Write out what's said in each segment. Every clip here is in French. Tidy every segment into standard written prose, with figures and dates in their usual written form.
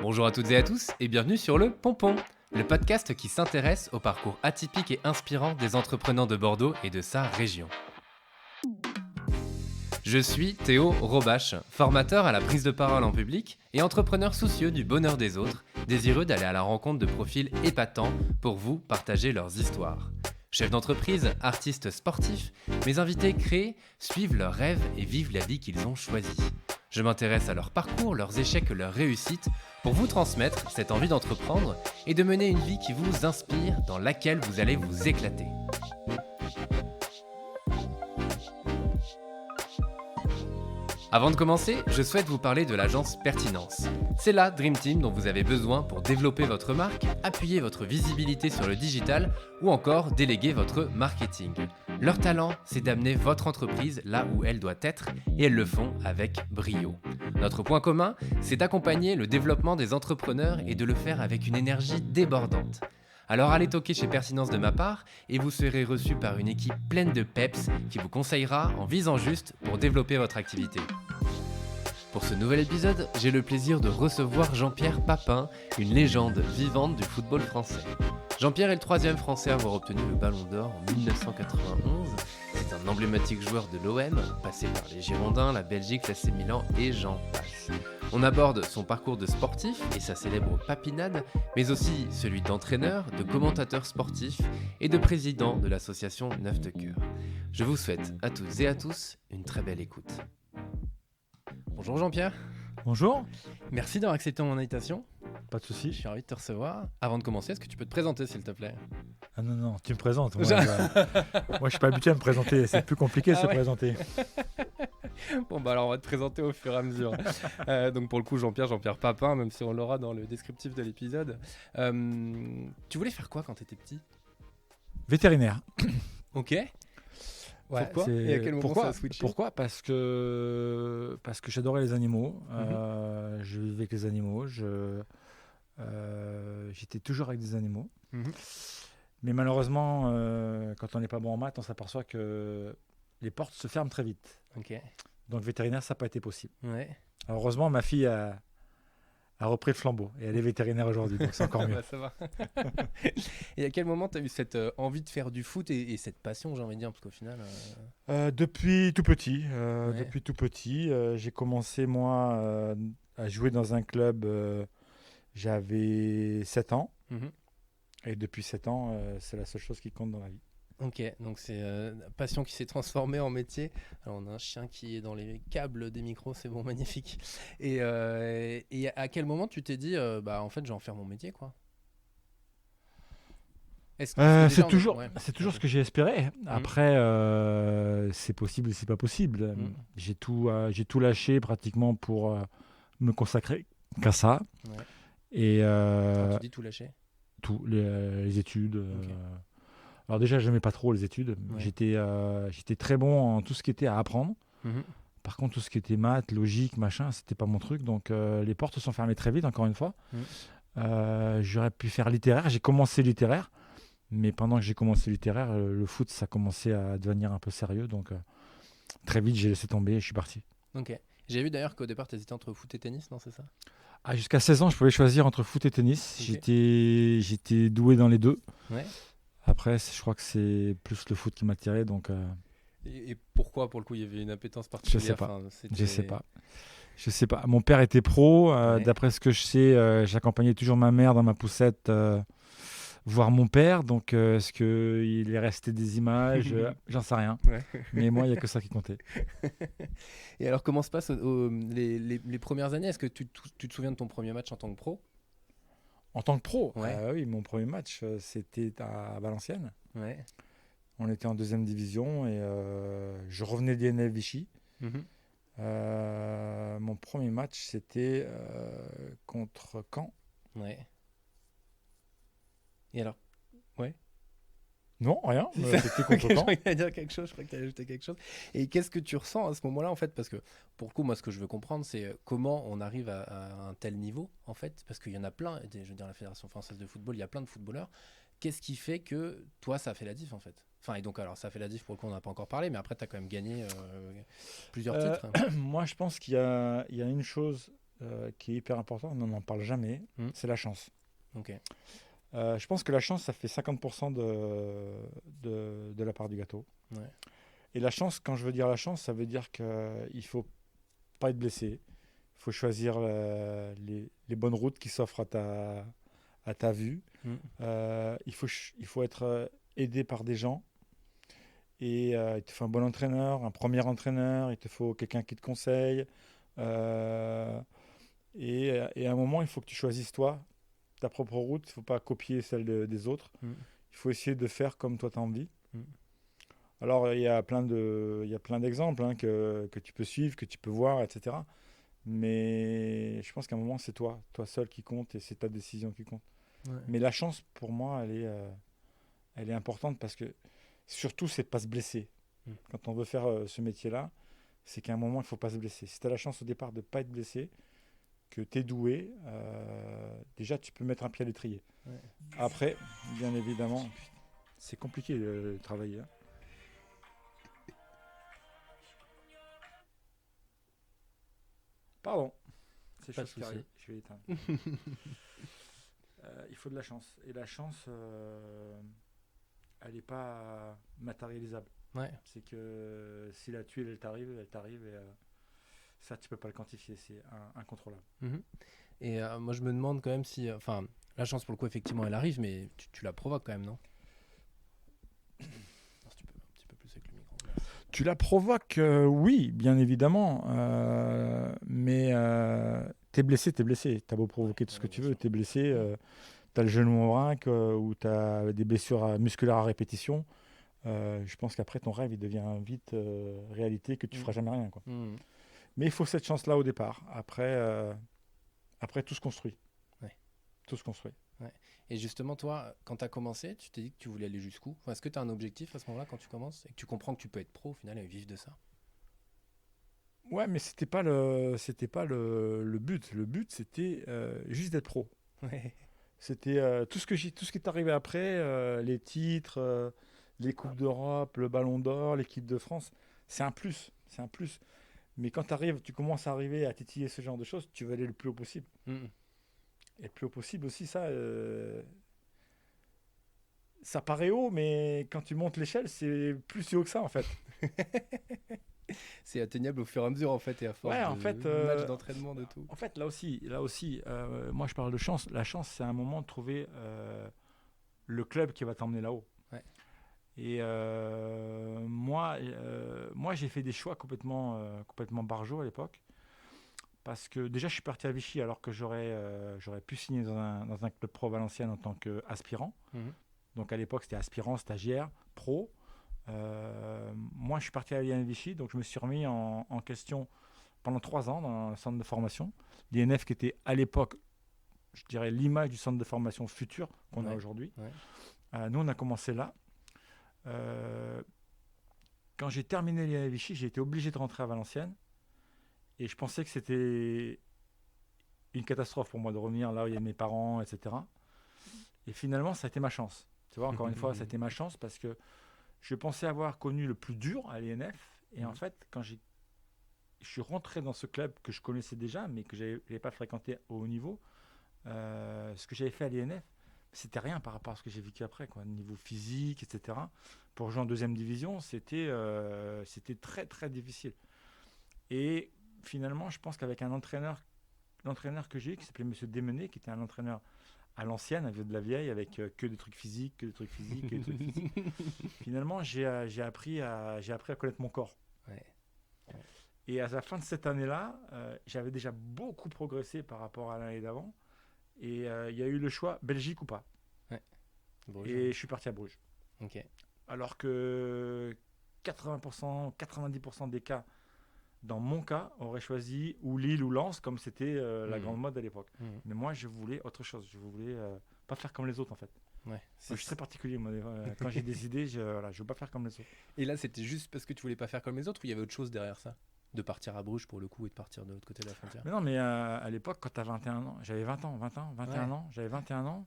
Bonjour à toutes et à tous et bienvenue sur le Pompon, le podcast qui s'intéresse au parcours atypique et inspirant des entrepreneurs de Bordeaux et de sa région. Je suis Théo Robache, formateur à la prise de parole en public et entrepreneur soucieux du bonheur des autres, désireux d'aller à la rencontre de profils épatants pour vous partager leurs histoires. Chefs d'entreprise, artistes sportifs, mes invités créent, suivent leurs rêves et vivent la vie qu'ils ont choisie. Je m'intéresse à leur parcours, leurs échecs, leurs réussites, pour vous transmettre cette envie d'entreprendre et de mener une vie qui vous inspire, dans laquelle vous allez vous éclater. Avant de commencer, je souhaite vous parler de l'agence Pertinence. C'est la Dream Team dont vous avez besoin pour développer votre marque, appuyer votre visibilité sur le digital ou encore déléguer votre marketing. Leur talent, c'est d'amener votre entreprise là où elle doit être et elles le font avec brio. Notre point commun, c'est d'accompagner le développement des entrepreneurs et de le faire avec une énergie débordante. Alors allez toquer chez Pertinence de ma part et vous serez reçu par une équipe pleine de peps qui vous conseillera en visant juste pour développer votre activité. Pour ce nouvel épisode, j'ai le plaisir de recevoir Jean-Pierre Papin, une légende vivante du football français. Jean-Pierre est le 3e Français à avoir obtenu le Ballon d'Or en 1991. C'est un emblématique joueur de l'OM, passé par les Girondins, la Belgique, l'AC Milan et j'en passe. On aborde son parcours de sportif et sa célèbre papinade, mais aussi celui d'entraîneur, de commentateur sportif et de président de l'association Neuf de Cœur. Je vous souhaite à toutes et à tous une très belle écoute. Bonjour Jean-Pierre. Bonjour. Merci d'avoir accepté mon invitation. Pas de Je souci. suis ravi de te recevoir. Avant de commencer, est-ce que tu peux te présenter s'il te plaît ? Ah non, tu me présentes. Moi, je suis pas habitué à me présenter. C'est plus compliqué de se présenter. Bon bah alors on va te présenter au fur et à mesure. Donc pour le coup Jean-Pierre Papin, même si on l'aura dans le descriptif de l'épisode. Tu voulais faire quoi quand t'étais petit ? Vétérinaire. Ok. Ouais, pourquoi ? Et à quel moment ça a switché ? Pourquoi ? Parce que j'adorais les animaux. Je vivais avec les animaux. J'étais toujours avec des animaux. Mais malheureusement, quand on n'est pas bon en maths, on s'aperçoit que les portes se ferment très vite. Ok. Donc vétérinaire, ça n'a pas été possible. Ouais. Alors, heureusement, ma fille a repris le flambeau et elle est vétérinaire aujourd'hui, donc c'est encore mieux. Bah, ça va. Et à quel moment tu as eu cette envie de faire du foot et cette passion, j'ai envie de dire, parce qu'au final... Depuis tout petit. Ouais. Depuis tout petit, j'ai commencé moi à jouer dans un club. J'avais 7 ans. Et depuis 7 ans, c'est la seule chose qui compte dans la vie. Ok, donc c'est passion qui s'est transformée en métier. Alors on a un chien qui est dans les câbles des micros, c'est bon, magnifique. Et à quel moment tu t'es dit, en fait, je vais en faire mon métier, quoi ? Est-ce que C'est déjà, toujours ce que j'ai espéré. Après, c'est possible et c'est pas possible. J'ai tout lâché pratiquement pour me consacrer qu'à ça. Ouais. Et Quand tu dis tout lâcher ? tout, les études. Ok. Alors déjà, je n'aimais pas trop les études. Ouais. J'étais très bon en tout ce qui était à apprendre. Par contre, tout ce qui était maths, logique, machin, c'était pas mon truc. Donc les portes se sont fermées très vite, encore une fois. J'aurais pu faire littéraire. J'ai commencé littéraire. Mais pendant que j'ai commencé littéraire, le foot, ça commençait à devenir un peu sérieux. Donc très vite, j'ai laissé tomber et je suis parti. Ok. J'ai vu d'ailleurs qu'au départ, tu hésitais entre foot et tennis, non, c'est ça ? Jusqu'à 16 ans, je pouvais choisir entre foot et tennis. Ok. J'étais doué dans les deux. Ouais. Après, je crois que c'est plus le foot qui m'attirait. Donc, Et pourquoi, pour le coup, il y avait une appétence particulière ? Je sais pas. Enfin, Je sais pas. Mon père était pro. Ouais. D'après ce que je sais, j'accompagnais toujours ma mère dans ma poussette voir mon père. Donc, est-ce qu'il est resté des images J'en sais rien. Ouais. Mais moi, il n'y a que ça qui comptait. Et alors, comment se passent les premières années ? Est-ce que tu te souviens de ton premier match en tant que pro ? En tant que pro, Ouais. Oui, mon premier match, c'était à Valenciennes. Ouais. On était en 2e division et je revenais d'INF Vichy. Mon premier match, c'était contre Caen. Ouais. Et alors ? Ouais. Non, rien. C'était contre Je Caen. crois qu'il allait dire quelque chose, je crois qu'il allait ajouter quelque chose. Et qu'est-ce que tu ressens à ce moment-là, en fait ? Parce que, pour le coup, moi, ce que je veux comprendre, c'est comment on arrive à un tel niveau, en fait. Parce qu'il y en a plein, je veux dire, la Fédération française de football, il y a plein de footballeurs. Qu'est-ce qui fait que, toi, ça a fait la diff, en fait ? Enfin, et donc, alors, ça a fait la diff, pour le coup, on n'a pas encore parlé, mais après, tu as quand même gagné plusieurs titres. Moi, je pense qu'il y a une chose qui est hyper important, on n'en parle jamais, c'est la chance. Ok. Je pense que la chance, ça fait 50% de la part du gâteau. Ouais. Et la chance, quand je veux dire la chance, ça veut dire qu'il ne faut pas être blessé. Il faut choisir les bonnes routes qui s'offrent à ta vue. Il faut être aidé par des gens. Et il te faut un bon entraîneur, un premier entraîneur, il te faut quelqu'un qui te conseille. Et à un moment, il faut que tu choisisses toi, ta propre route. Il ne faut pas copier celle des autres. Il faut essayer de faire comme toi tu as envie. Alors, il y a plein d'exemples que tu peux suivre, que tu peux voir, etc. Mais je pense qu'à un moment, c'est toi seul qui compte et c'est ta décision qui compte. Ouais. Mais la chance, pour moi, elle est importante parce que surtout, c'est de ne pas se blesser. Quand on veut faire ce métier-là, c'est qu'à un moment, il ne faut pas se blesser. Si tu as la chance au départ de ne pas être blessé, que tu es doué, déjà, tu peux mettre un pied à l'étrier. Ouais. Après, bien évidemment, c'est compliqué de travailler. Hein. Pardon, c'est chose qui arrive. Je vais éteindre. Il faut de la chance. Et la chance, elle n'est pas matérialisable. Ouais. C'est que si la tuile, elle t'arrive et ça, tu peux pas le quantifier. C'est incontrôlable. Et moi, je me demande quand même si... Enfin, la chance, pour le coup, effectivement, elle arrive, mais tu la provoques quand même, non? Tu la provoques, oui, bien évidemment. Mais t'es blessé. T'as beau provoquer tout ce que tu veux, t'es blessé. T'as le genou en vrac ou t'as des blessures musculaires à répétition. Je pense qu'après, ton rêve, il devient vite réalité, que tu feras jamais rien. Quoi. Mais il faut cette chance-là au départ. Après, tout se construit. Ouais. Tout se construit. Ouais. Et justement, toi, quand tu as commencé, tu t'es dit que tu voulais aller jusqu'où? Est-ce que tu as un objectif à ce moment-là quand tu commences et que tu comprends que tu peux être pro au final et vivre de ça? Ouais, mais c'était pas le but. Le but, c'était juste d'être pro. Ouais. C'était tout ce qui est arrivé après, les titres, les Coupes d'Europe, le Ballon d'Or, l'équipe de France. C'est un plus. Mais quand tu commences à arriver à titiller ce genre de choses, tu veux aller le plus haut possible. Et le plus haut possible aussi, ça paraît haut, mais quand tu montes l'échelle, c'est plus haut que ça en fait. C'est atteignable au fur et à mesure en fait et à force de matchs d'entraînement de tout. En fait, là aussi, moi je parle de chance. La chance, c'est un moment de trouver le club qui va t'emmener là-haut. Ouais. Et moi, j'ai fait des choix complètement barjots à l'époque. Parce que déjà, je suis parti à Vichy alors que j'aurais pu signer dans un club pro Valenciennes en tant qu'aspirant. Donc à l'époque, c'était aspirant, stagiaire, pro. Moi, je suis parti à l'INF, donc je me suis remis en question pendant 3 ans dans un centre de formation. L'INF qui était à l'époque, je dirais, l'image du centre de formation futur qu'on a aujourd'hui. Ouais. Nous, on a commencé là. Quand j'ai terminé l'INF, j'ai été obligé de rentrer à Valenciennes. Et je pensais que c'était une catastrophe pour moi de revenir là où il y a mes parents, etc. Et finalement, ça a été ma chance. Tu vois, encore une fois, ça a été ma chance parce que je pensais avoir connu le plus dur à l'INF. Et en fait, quand je suis rentré dans ce club que je connaissais déjà, mais que je n'avais pas fréquenté au haut niveau, ce que j'avais fait à l'INF, c'était rien par rapport à ce que j'ai vécu après, quoi. Niveau physique, etc. Pour jouer en deuxième division, c'était très, très difficile. Et finalement, je pense qu'avec l'entraîneur que j'ai eu, qui s'appelait M. Démené, qui était un entraîneur à l'ancienne, un vieux de la vieille, avec que des trucs physiques. Finalement, j'ai appris à connaître mon corps. Ouais. Et à la fin de cette année-là, j'avais déjà beaucoup progressé par rapport à l'année d'avant. Et il y a eu le choix, Belgique ou pas. Ouais. Bruges. Et je suis parti à Bruges. Okay. Alors que 80%, 90% des cas, dans mon cas, aurait choisi ou Lille ou Lens, comme c'était la grande mode à l'époque. Mais moi, je voulais autre chose. Je voulais pas faire comme les autres, en fait. Ouais, je suis très particulier. Moi, quand j'ai des idées, je veux pas faire comme les autres. Et là, c'était juste parce que tu voulais pas faire comme les autres ou il y avait autre chose derrière ça? De partir à Bruges, pour le coup, et de partir de l'autre côté de la frontière? Mais non, mais à l'époque, quand tu as 21 ans, j'avais 21 ans, j'avais 21 ans.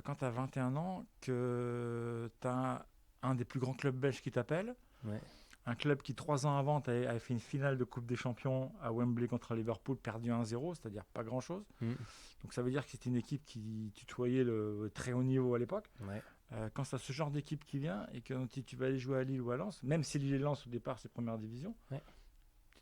Quand tu as 21 ans, que tu as un des plus grands clubs belges qui t'appelle, Un club qui 3 ans avant avait fait une finale de Coupe des Champions à Wembley contre Liverpool, perdu 1-0, c'est-à-dire pas grand-chose. Donc ça veut dire que c'était une équipe qui tutoyait le très haut niveau à l'époque. Ouais. Quand c'est ce genre d'équipe qui vient et que tu vas aller jouer à Lille ou à Lens, même si Lille et Lens au départ c'est première division, tu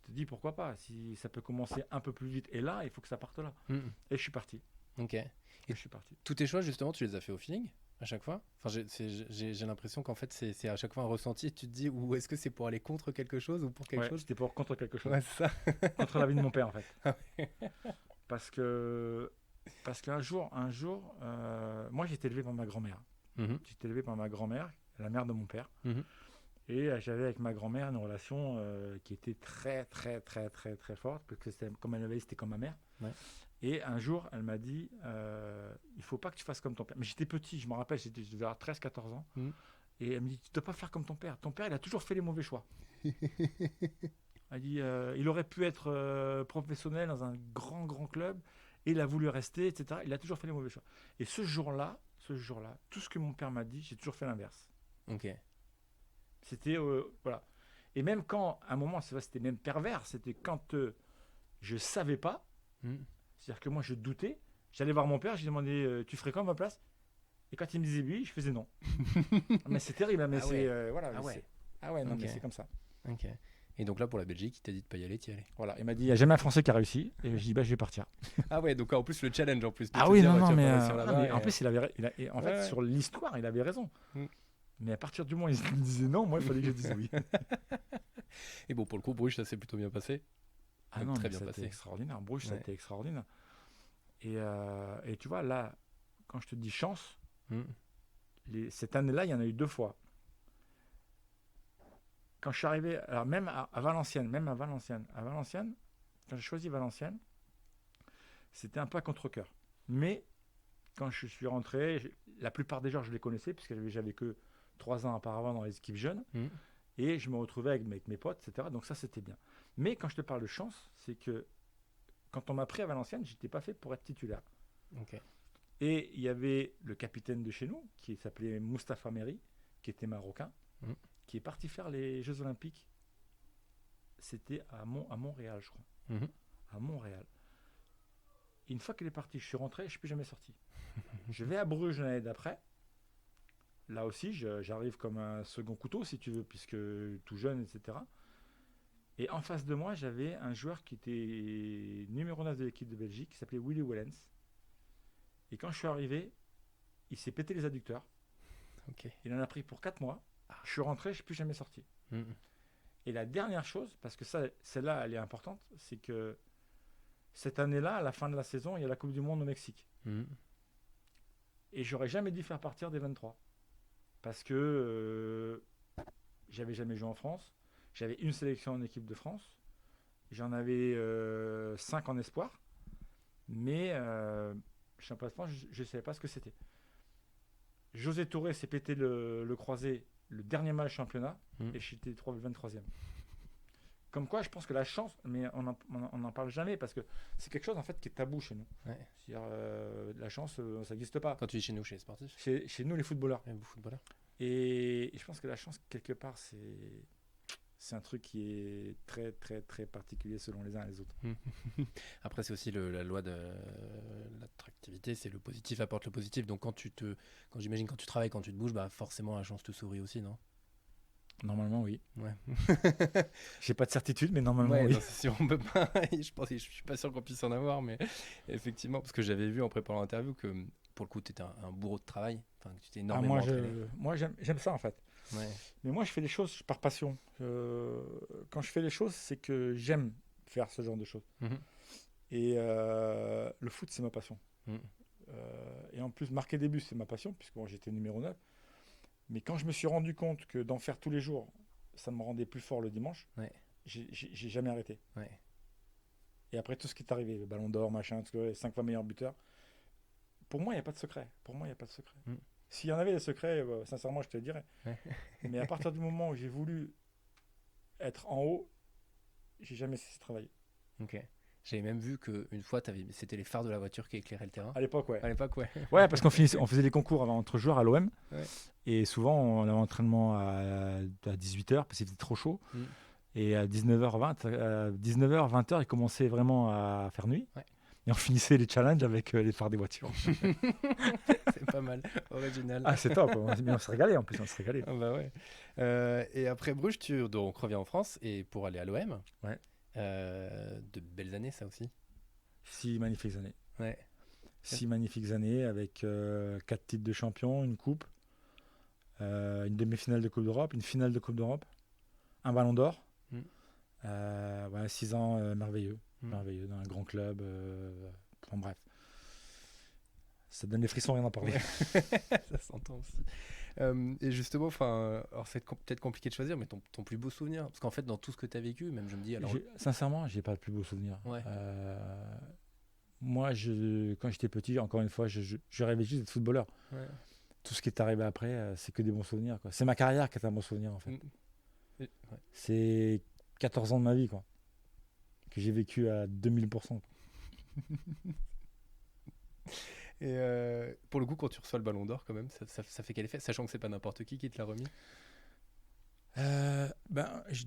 te dis pourquoi pas, si ça peut commencer un peu plus vite. Et là, il faut que ça parte là. Et je suis parti. Ok. Et je suis parti. Tous tes choix, justement, tu les as fait au feeling à chaque fois? Enfin, j'ai l'impression qu'en fait, c'est à chaque fois un ressenti. Tu te dis, ou est-ce que c'est pour aller contre quelque chose ou pour quelque chose? C'était pour contre quelque chose. Ouais, c'est ça. Contre la vie de mon père, en fait. Parce qu'un jour, moi, j'ai été élevé par ma grand-mère. J'ai été élevé par ma grand-mère, la mère de mon père. Et j'avais avec ma grand-mère une relation qui était très, très, très, très, très forte, parce que comme elle m'avait dit, c'était comme ma mère. Ouais. Et un jour, elle m'a dit, il ne faut pas que tu fasses comme ton père. Mais j'étais petit, je me rappelle, je devais avoir 13-14 ans. Et elle me dit, tu ne dois pas faire comme ton père. Ton père, il a toujours fait les mauvais choix. Elle dit, il aurait pu être professionnel dans un grand, grand club, et il a voulu rester, etc. Il a toujours fait les mauvais choix. Et ce jour-là, tout ce que mon père m'a dit, j'ai toujours fait l'inverse. Ok. C'était, voilà. Et même quand, à un moment, c'était même pervers, c'était quand je ne savais pas, c'est-à-dire que moi, je doutais, j'allais voir mon père, je lui demandais, tu ferais quoi à ma place? Et quand il me disait oui, je faisais non. Mais c'est terrible, mais voilà. Non, mais c'est comme ça. Ok. Et donc là, pour la Belgique, il t'a dit de pas y aller, t'y allais. Voilà, il m'a dit, il n'y a jamais un Français qui a réussi. Et je dis, je vais partir. Ah ouais, donc en plus, le challenge en plus. Ah oui, non, mais en en plus, en fait, sur l'histoire, il avait raison. Mais à partir du moment où il me disait non, moi, il fallait que je dise oui. Et bon, pour le coup, Bruges, ça s'est plutôt bien passé. Ah non, très bien bien passé. passé. Extraordinaire. Bruges, ça a été extraordinaire. Et tu vois, là, quand je te dis chance, cette année-là, il y en a eu 2 fois. Quand je suis arrivé, alors même à Valenciennes, quand j'ai choisi Valenciennes, c'était un peu à contre-cœur. Mais quand je suis rentré, la plupart des joueurs, je les connaissais, puisque j'avais que 3 ans auparavant dans les équipes jeunes. Et je me retrouvais avec mes potes, etc. Donc ça, c'était bien. Mais quand je te parle de chance, c'est que quand on m'a pris à Valenciennes, je n'étais pas fait pour être titulaire. Okay. Et il y avait le capitaine de chez nous, qui s'appelait Moustapha Meri, qui était marocain, qui est parti faire les Jeux Olympiques. C'était à Montréal, je crois. À Montréal. Et une fois qu'il est parti, je suis rentré, je ne suis plus jamais sorti. Je vais à Bruges l'année d'après. Là aussi, j'arrive comme un second couteau, si tu veux, puisque tout jeune, etc. Et en face de moi, j'avais un joueur qui était numéro 9 de l'équipe de Belgique, qui s'appelait Willy Wellens. Et quand je suis arrivé, il s'est pété les adducteurs. Okay. Il en a pris pour 4 mois. Je suis rentré, je ne suis plus jamais sorti. Et la dernière chose, parce que celle-là, elle est importante, c'est que cette année-là, à la fin de la saison, il y a la Coupe du Monde au Mexique. Et j'aurais jamais dû faire partir des 23. Parce que j'avais jamais joué en France. J'avais une sélection en équipe de France. J'en avais 5 en espoir. Mais championnat de France, je ne savais pas ce que c'était. José Touré s'est pété le croisé le dernier match championnat et j'étais 23e. Comme quoi, je pense que la chance, mais on n'en parle jamais parce que c'est quelque chose en fait qui est tabou chez nous. C'est-à-dire, la chance, ça n'existe pas. Quand tu dis chez nous, chez les sportifs? Chez nous, les footballeurs. Vous footballeurs. Et je pense que la chance, quelque part, c'est un truc qui est très, très, très particulier selon les uns et les autres. Après, c'est aussi la loi de l'attractivité, c'est le positif apporte le positif. Donc, quand j'imagine, quand tu travailles, quand tu te bouges, bah, forcément, la chance te sourit aussi, non? Normalement, oui. Ouais. J'ai pas de certitude, mais normalement, oui. Non, si on peut pas, je suis pas sûr qu'on puisse en avoir, mais effectivement, parce que j'avais vu en préparant l'interview que pour le coup, tu étais un bourreau de travail, enfin, que tu t'es énormément entraîné. Moi, j'aime ça en fait. Ouais. Mais moi, je fais les choses par passion. Quand je fais les choses, c'est que j'aime faire ce genre de choses. Et le foot, c'est ma passion. Et en plus, marquer des buts, c'est ma passion, puisque j'étais numéro 9. Mais quand je me suis rendu compte que d'en faire tous les jours, ça me rendait plus fort le dimanche, j'ai jamais arrêté. Et après tout ce qui est arrivé, le ballon d'or, machin, les 5 fois meilleurs buteurs, pour moi, il n'y a pas de secret. S'il y en avait des secrets, sincèrement, je te le dirais. Mais à partir du moment où j'ai voulu être en haut, j'ai jamais cessé de travailler. Ok. J'avais même vu qu'une fois, c'était les phares de la voiture qui éclairaient le terrain. À l'époque, ouais. À l'époque, ouais. Ouais, parce on faisait les concours entre joueurs à l'OM. Ouais. Et souvent, on avait entraînement à 18h parce qu'il faisait trop chaud. Et à 19h20, 20h, il commençait vraiment à faire nuit. Ouais. Et on finissait les challenges avec les phares des voitures. C'est pas mal, original. Ah, c'est top. Mais on se régalait en plus, on se régalait. Ah bah ouais. Et après Bruges, tu donc reviens en France et pour aller à l'OM. Ouais. De belles années, ça aussi. 6 magnifiques années. Ouais. 6 magnifiques années avec 4 titres de champion, une coupe, une demi-finale de Coupe d'Europe, une finale de Coupe d'Europe, un ballon d'or. 6 ans merveilleux. Merveilleux dans un grand club. En bref. Ça donne des frissons rien d'en parler. Ça s'entend aussi. Et justement, alors c'est peut-être compliqué de choisir, mais ton plus beau souvenir, parce qu'en fait, dans tout ce que tu as vécu, même je me dis. Sincèrement, j'ai pas le plus beau souvenir. Ouais. Moi, quand j'étais petit, encore une fois, je rêvais juste d'être footballeur. Ouais. Tout ce qui est arrivé après, c'est que des bons souvenirs, quoi. C'est ma carrière qui est un bon souvenir, en fait. Ouais. C'est 14 ans de ma vie, quoi, que j'ai vécu à 2000%. Et pour le coup, quand tu reçois le ballon d'or, quand même, ça fait quel effet, sachant que c'est pas n'importe qui te l'a remis?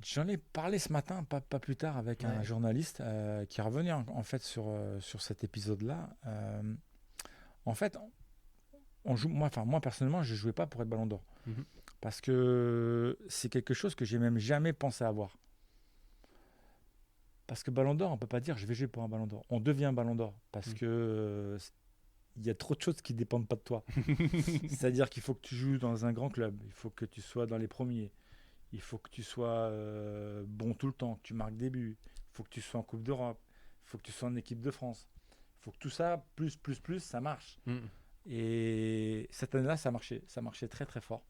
J'en ai parlé ce matin, pas plus tard, avec un journaliste qui est revenu en fait sur cet épisode-là. En fait, on joue. Moi personnellement, je jouais pas pour être ballon d'or parce que c'est quelque chose que j'ai même jamais pensé avoir. Parce que ballon d'or, on peut pas dire je vais jouer pour un ballon d'or. On devient ballon d'or parce que il y a trop de choses qui dépendent pas de toi. C'est-à-dire qu'il faut que tu joues dans un grand club, il faut que tu sois dans les premiers, il faut que tu sois bon tout le temps, que tu marques des buts, il faut que tu sois en Coupe d'Europe, il faut que tu sois en équipe de France. Il faut que tout ça, plus, ça marche. Et cette année-là, ça marchait très très fort.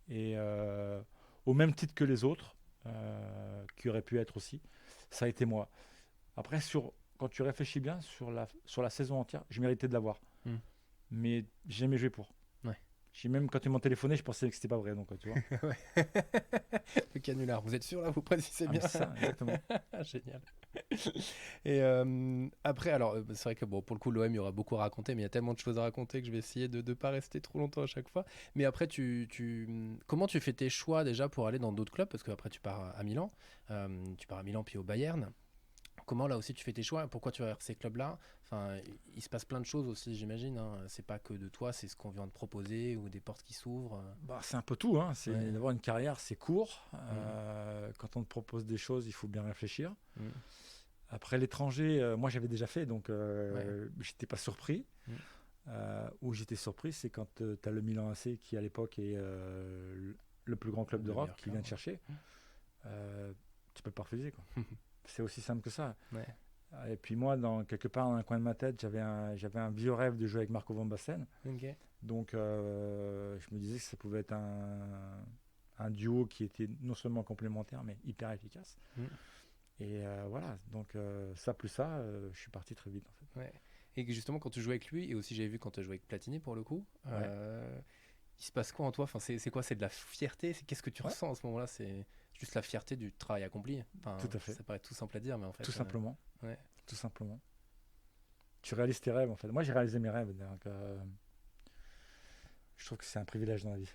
Et au même titre que les autres, qui auraient pu être aussi, ça a été moi. Après, quand tu réfléchis bien sur la saison entière, je méritais de l'avoir. Mais j'ai jamais joué pour. Ouais. Même quand ils m'ont téléphoné, je pensais que c'était pas vrai. Donc, tu vois. Le canular, vous êtes sûr là? Vous précisez bien? C'est ça, exactement. Génial. Et après, alors, c'est vrai que pour le coup, l'OM, il y aura beaucoup à raconter, mais il y a tellement de choses à raconter que je vais essayer de ne pas rester trop longtemps à chaque fois. Mais après, comment tu fais tes choix déjà pour aller dans d'autres clubs? Parce qu'après, tu pars à Milan. Tu pars à Milan puis au Bayern. Comment là aussi tu fais tes choix? Pourquoi tu vas vers ces clubs-là? Il se passe plein de choses aussi, j'imagine. C'est pas que de toi, c'est ce qu'on vient de proposer ou des portes qui s'ouvrent. C'est un peu tout. D'avoir une carrière, c'est court. Quand on te propose des choses, il faut bien réfléchir. Après l'étranger, moi j'avais déjà fait, donc j'étais pas surpris. Où j'étais surpris, c'est quand tu as le Milan AC qui à l'époque est le plus grand club d'Europe qui vient te chercher. Tu peux pas refuser, quoi. C'est aussi simple que ça. Ouais. Et puis moi, quelque part dans un coin de ma tête, j'avais un vieux rêve de jouer avec Marco van Basten. Okay. Donc je me disais que ça pouvait être un duo qui était non seulement complémentaire, mais hyper efficace. Et voilà, donc ça plus ça, je suis parti très vite en fait. Ouais. Et justement, quand tu jouais avec lui, et aussi j'avais vu quand tu jouais avec Platini pour le coup, il se passe quoi en toi? C'est quoi? C'est de la fierté? Qu'est-ce que tu ressens à ce moment-là? C'est juste la fierté du travail accompli. Tout à fait. Ça paraît tout simple à dire, mais en fait. Tout simplement. Tout simplement. Tu réalises tes rêves en fait. Moi j'ai réalisé mes rêves. Donc, je trouve que c'est un privilège dans la vie.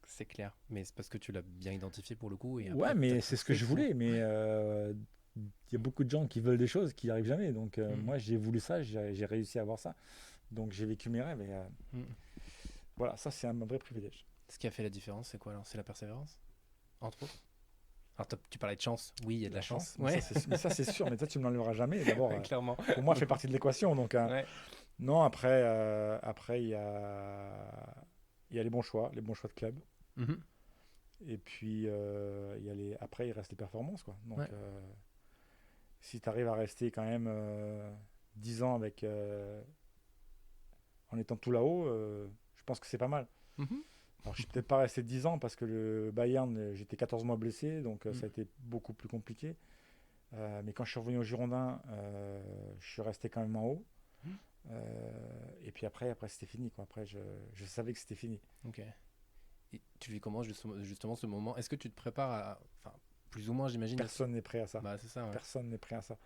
C'est clair. Mais c'est parce que tu l'as bien identifié pour le coup. Et après, mais c'est ce que je voulais. Mais il y a beaucoup de gens qui veulent des choses qui n'y arrivent jamais. Donc moi j'ai voulu ça, j'ai réussi à avoir ça. Donc j'ai vécu mes rêves. Et voilà, ça c'est un vrai privilège. Ce qui a fait la différence, c'est quoi alors? C'est la persévérance? Entre autres. Alors tu parlais de chance, oui, il y a de la chance. Mais ça c'est sûr, mais toi tu ne me l'enlèveras jamais. D'abord, clairement. Pour moi, ça fait partie de l'équation. Donc, non, après il y a les bons choix de club. Et puis après il reste les performances, quoi. Donc si tu arrives à rester quand même 10 ans avec en étant tout là-haut, je pense que c'est pas mal. Alors, je ne suis peut-être pas resté 10 ans parce que le Bayern, j'étais 14 mois blessé, donc ça a été beaucoup plus compliqué. Mais quand je suis revenu au Girondin, je suis resté quand même en haut. Et puis après c'était fini, quoi. Après, je savais que c'était fini. Ok. Et tu vis comment justement ce moment? Est-ce que tu te prépares à... Enfin, plus ou moins, j'imagine. Personne n'est prêt à ça. Bah, c'est ça, ouais. Personne n'est prêt à ça.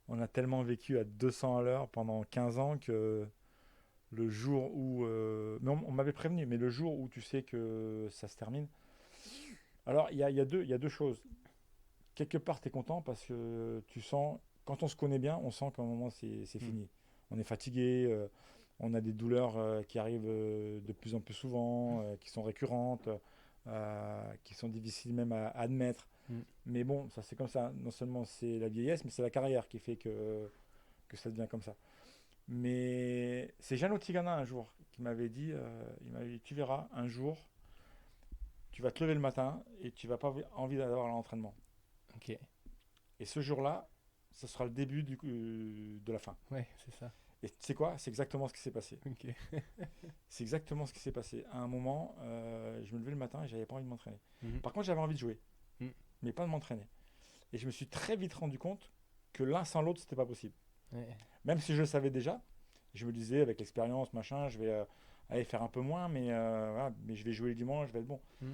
On a tellement vécu à 200 à l'heure pendant 15 ans que le jour où... mais on m'avait prévenu, mais le jour où tu sais que ça se termine... Alors, il y a deux choses. Quelque part, tu es content parce que tu sens... Quand on se connaît bien, on sent qu'à un moment, c'est Mm. fini. On est fatigué, on a des douleurs qui arrivent de plus en plus souvent, qui sont récurrentes, qui sont difficiles même à admettre. Mm. Mais bon, ça c'est comme ça. Non seulement c'est la vieillesse, mais c'est la carrière qui fait que ça devient comme ça. Mais c'est Jeannot Tigana un jour qui m'avait dit, il m'avait dit, tu verras, un jour, tu vas te lever le matin et tu vas pas envie d'avoir l'entraînement. Ok. Et ce jour-là, ce sera le début de la fin. Ouais, c'est ça. Et tu sais quoi? C'est exactement ce qui s'est passé. Ok. C'est exactement ce qui s'est passé. À un moment, je me levais le matin et j'avais pas envie de m'entraîner. Mhm. Par contre, j'avais envie de jouer, Mm. mais pas de m'entraîner. Et je me suis très vite rendu compte que l'un sans l'autre, c'était pas possible. Ouais. Même si je le savais déjà, je me disais avec l'expérience, machin, je vais aller faire un peu moins, voilà, mais je vais jouer le dimanche, je vais être bon. Mm.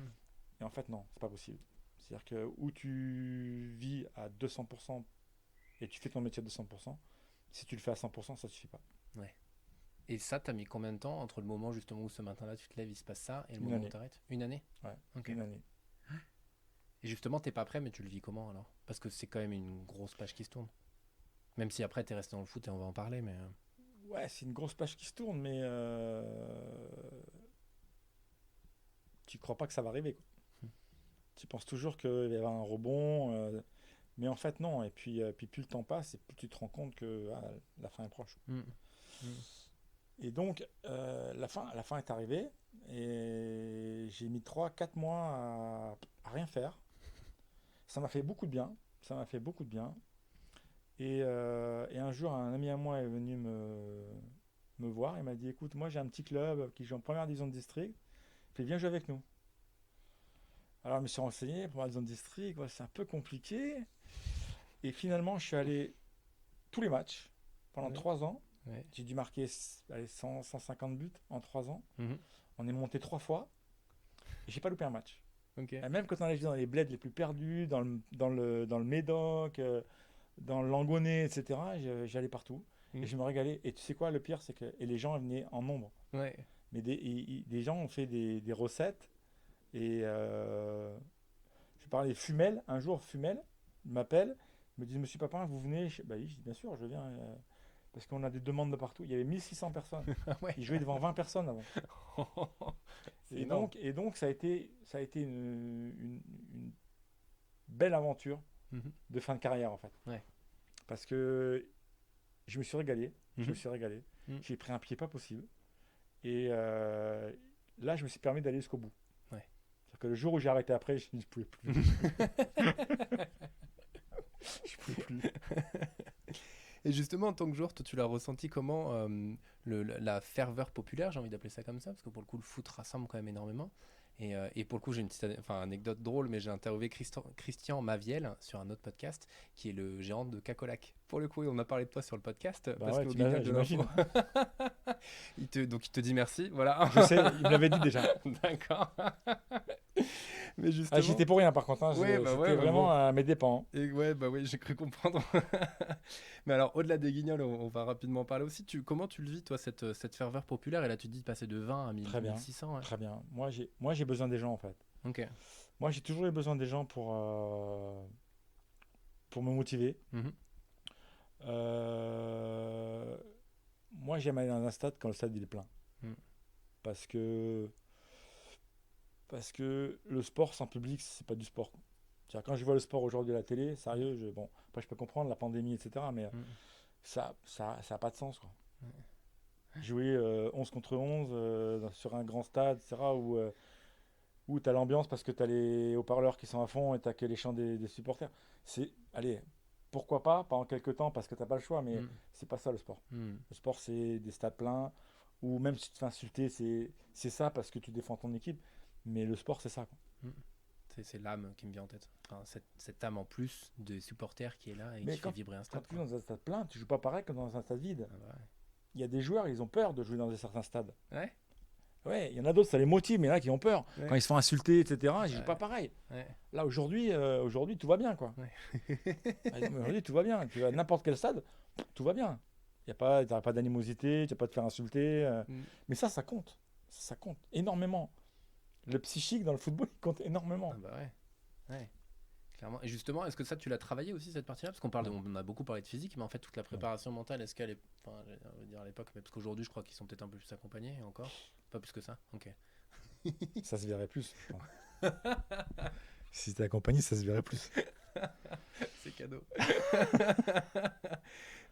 Et en fait, non, c'est pas possible. C'est-à-dire que où tu vis à 200% et tu fais ton métier à 200%, si tu le fais à 100%, ça suffit pas. Ouais. Et ça, t'as mis combien de temps entre le moment justement où ce matin-là tu te lèves, il se passe ça, et le Une moment où année. t'arrêtes? Une année? Ouais, Ok. une année. Et justement, t'es pas prêt, mais tu le vis comment alors? Parce que c'est quand même une grosse page qui se tourne. Même si après t'es resté dans le foot et on va en parler, mais. Ouais, c'est une grosse page qui se tourne, mais tu crois pas que ça va arriver, quoi. Tu penses toujours qu'il va y avoir un rebond, mais en fait non. Et puis plus le temps passe, et plus tu te rends compte que la fin est proche. Mm. Mm. Et donc la fin est arrivée, et j'ai mis 3 4 mois à rien faire. Ça m'a fait beaucoup de bien. Ça m'a fait beaucoup de bien. Et un jour, un ami à moi est venu me voir et m'a dit, écoute, moi j'ai un petit club qui joue en première division de district. Il fait, viens jouer avec nous. Alors je me suis renseigné, première division de district, ouais, c'est un peu compliqué. Et finalement, je suis allé tous les matchs pendant Ouais. 3 ans. Ouais. J'ai dû marquer allez, 100, 150 buts en 3 ans. Mhm. On est monté 3 fois. Et j'ai pas loupé un match. Ok. Et même quand on allait dans les bleds les plus perdus, dans le Médoc, dans le Langonnet, etc., j'allais partout. Mm. Et je me régalais. Et tu sais quoi, le pire, c'est que et les gens venaient en nombre. Ouais. Mais des gens ont fait des recettes. Et je parlais Fumel. Un jour, Fumel m'appelle, me dit, Monsieur Papin, vous venez? Bah oui, je dis, bien sûr, je viens. Parce qu'on a des demandes de partout. Il y avait 1600 personnes. Ah ouais. Ils jouaient devant 20 personnes avant. C'est énorme. Et donc ça a été une belle aventure Mhm. de fin de carrière, en fait. Ouais. Parce que je me suis régalé. Je me Mhm. suis régalé. Mhm. J'ai pris un pied pas possible. Et là, je me suis permis d'aller jusqu'au bout. Ouais. C'est-à-dire que le jour où j'ai arrêté après, je ne pouvais plus. Je pouvais plus. Et justement, en tant que joueur, toi, tu l'as ressenti comment la ferveur populaire, j'ai envie d'appeler ça comme ça, parce que pour le coup, le foot rassemble quand même énormément. Et pour le coup, j'ai une petite anecdote drôle, mais j'ai interviewé Christian Maviel sur un autre podcast, qui est le gérant de Cacolac. Pour le coup, on a parlé de toi sur le podcast, Bah parce ouais, qu'au Guignol de l'info, j'imagine. donc il te dit merci, voilà. Je sais, il me l'avait dit déjà. D'accord. Mais Ah, justement. j'étais pour rien par contre. Hein. Ouais, bah ouais, C'était bah vraiment bon. à mes dépens. Et ouais, bah oui, j'ai cru comprendre. Mais alors, au-delà des Guignols, on va rapidement parler aussi. Comment tu le vis, toi, cette ferveur populaire? Et là, tu dis de passer de 20 à 1000, Très bien. 1600. Ouais. Très bien. Moi, j'ai besoin des gens en fait. Ok. Moi, j'ai toujours eu besoin des gens pour me motiver. Mhm. Euh, Moi, j'aime aller dans un stade quand le stade il est plein. Mm. Parce que, parce que le sport sans public, c'est pas du sport. C'est-à-dire, quand je vois le sport aujourd'hui à la télé, sérieux, bon, après je peux comprendre la pandémie, etc., mais Mm. ça a pas de sens, quoi. Ouais. Jouer 11 contre 11 sur un grand stade, etc., où tu as l'ambiance parce que tu as les haut-parleurs qui sont à fond et tu as que les chants des supporters. Allez, pourquoi pas, pendant quelques temps, parce que tu n'as pas le choix, mais Mm. c'est pas ça le sport. Mm. Le sport, c'est des stades pleins, ou même si tu te fais insulter, c'est ça parce que tu défends ton équipe, mais le sport, c'est ça, quoi. Mm. C'est l'âme qui me vient en tête. Enfin, cette âme en plus de supporters qui est là et Mais qui fait vibrer un quand stade. tu joues dans un stade plein, tu joues pas pareil que dans un stade vide. Ah bah Il y a des joueurs, ils ont peur de jouer dans certains stades. ouais. Ouais. Ouais, il y en a d'autres, ça les motive, mais il y en a qui ont peur. Ouais. Quand ils se font insulter, etc., ils jouent pas pareil. Ouais. Là, aujourd'hui, tout va bien, quoi. Ouais. Aujourd'hui, tout va bien. Tu vas à n'importe quel stade, tout va bien. Tu n'auras pas d'animosité, tu vas pas te faire insulter. Mais ça compte. Ça compte énormément. Le psychique dans le football, il compte énormément. Ah bah ouais. Clairement. Et justement, est-ce que ça, tu l'as travaillé aussi, cette partie-là? Parce on a beaucoup parlé de physique, mais en fait, toute la préparation mentale, est-ce qu'elle est. Enfin, je veux dire à l'époque, mais parce qu'aujourd'hui, je crois qu'ils sont peut-être un peu plus accompagnés, et encore. Pas plus que ça. Ok. Ça se verrait plus. Si t'es accompagné, ça se verrait plus. C'est cadeau.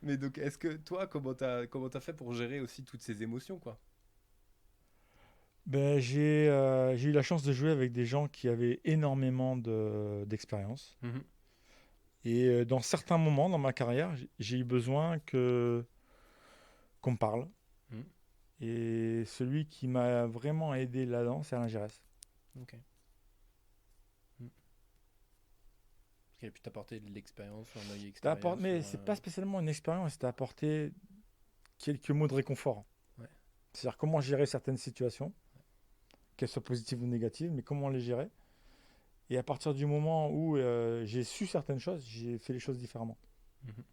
Mais donc, est-ce que toi, comment t'as fait pour gérer aussi toutes ces émotions, quoi? Ben, j'ai eu la chance de jouer avec des gens qui avaient énormément d'expérience. Mhm. Et dans certains moments dans ma carrière, j'ai eu besoin qu'on me parle. Mhm. Et celui qui m'a vraiment aidé là-dedans, c'est Alain Giresse. Ok. Parce qu'il a pu t'apporter de l'expérience, un œil extérieur. Mais c'est pas spécialement une expérience, c'est apporter quelques mots de réconfort. Ouais. C'est-à-dire comment gérer certaines situations, qu'elles soient positives ou négatives, mais comment les gérer. Et à partir du moment où j'ai su certaines choses, j'ai fait les choses différemment. Mhm.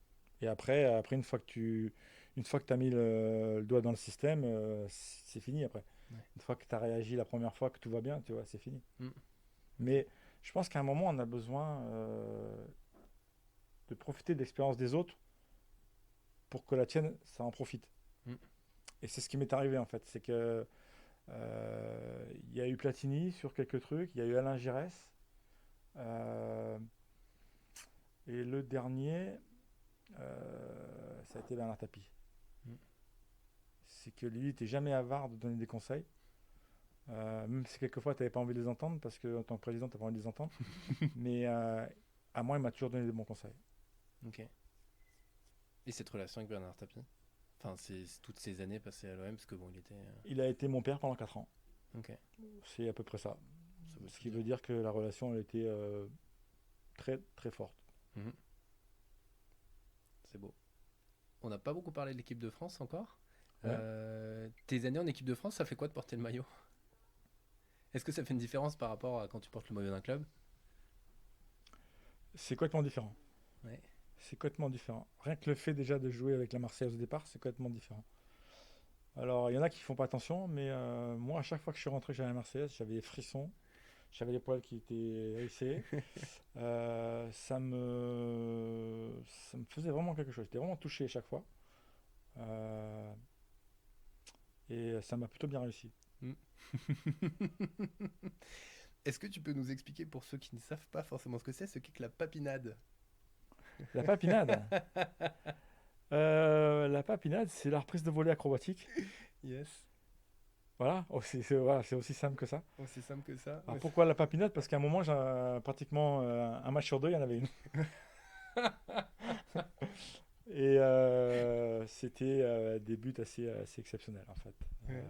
Et après une fois que tu as mis le doigt dans le système, c'est fini après. Ouais. Une fois que tu as réagi la première fois, que tout va bien, tu vois, c'est fini. Mhm. Mais je pense qu'à un moment, on a besoin de profiter de l'expérience des autres pour que la tienne, ça en profite. Mhm. Et c'est ce qui m'est arrivé en fait. C'est que il y a eu Platini sur quelques trucs, il y a eu Alain Giresse. Et le dernier, ça a été Bernard Tapie. Mm. C'est que lui, il n'était jamais avare de donner des conseils. Même si quelquefois, tu n'avais pas envie de les entendre, parce que en tant que président, tu n'as pas envie de les entendre. Mais à moi, il m'a toujours donné des bons conseils. Ok. Et cette relation avec Bernard Tapie? Enfin, c'est toutes ces années passées à l'OM, parce que bon, il était. Il a été mon père pendant 4 ans. Ok. C'est à peu près ça. Ça veut Ce tout qui dire. veut dire que la relation, elle était très, très forte. Mhm. C'est beau. On n'a pas beaucoup parlé de l'équipe de France encore. Ouais. Tes années en équipe de France, ça fait quoi de porter le maillot? Est-ce que ça fait une différence par rapport à quand tu portes le maillot d'un club? C'est complètement différent. Ouais. C'est complètement différent. Rien que le fait déjà de jouer avec la Marseillaise au départ, c'est complètement différent. Alors, il y en a qui font pas attention, mais moi, à chaque fois que je suis rentré chez la Marseillaise, j'avais des frissons, j'avais les poils qui étaient hérissés. Ça me faisait vraiment quelque chose. J'étais vraiment touché à chaque fois. Euh, et ça m'a plutôt bien réussi. Mm. Est-ce que tu peux nous expliquer pour ceux qui ne savent pas forcément ce qu'est que la papinade? La papinade. La papinade, c'est la reprise de volée acrobatique. Yes. Voilà, voilà, c'est aussi simple que ça. Aussi simple que ça. Alors pourquoi la papinade? Parce qu'à un moment, pratiquement un match sur deux, il y en avait une. Et c'était des buts assez exceptionnels en fait. Ouais.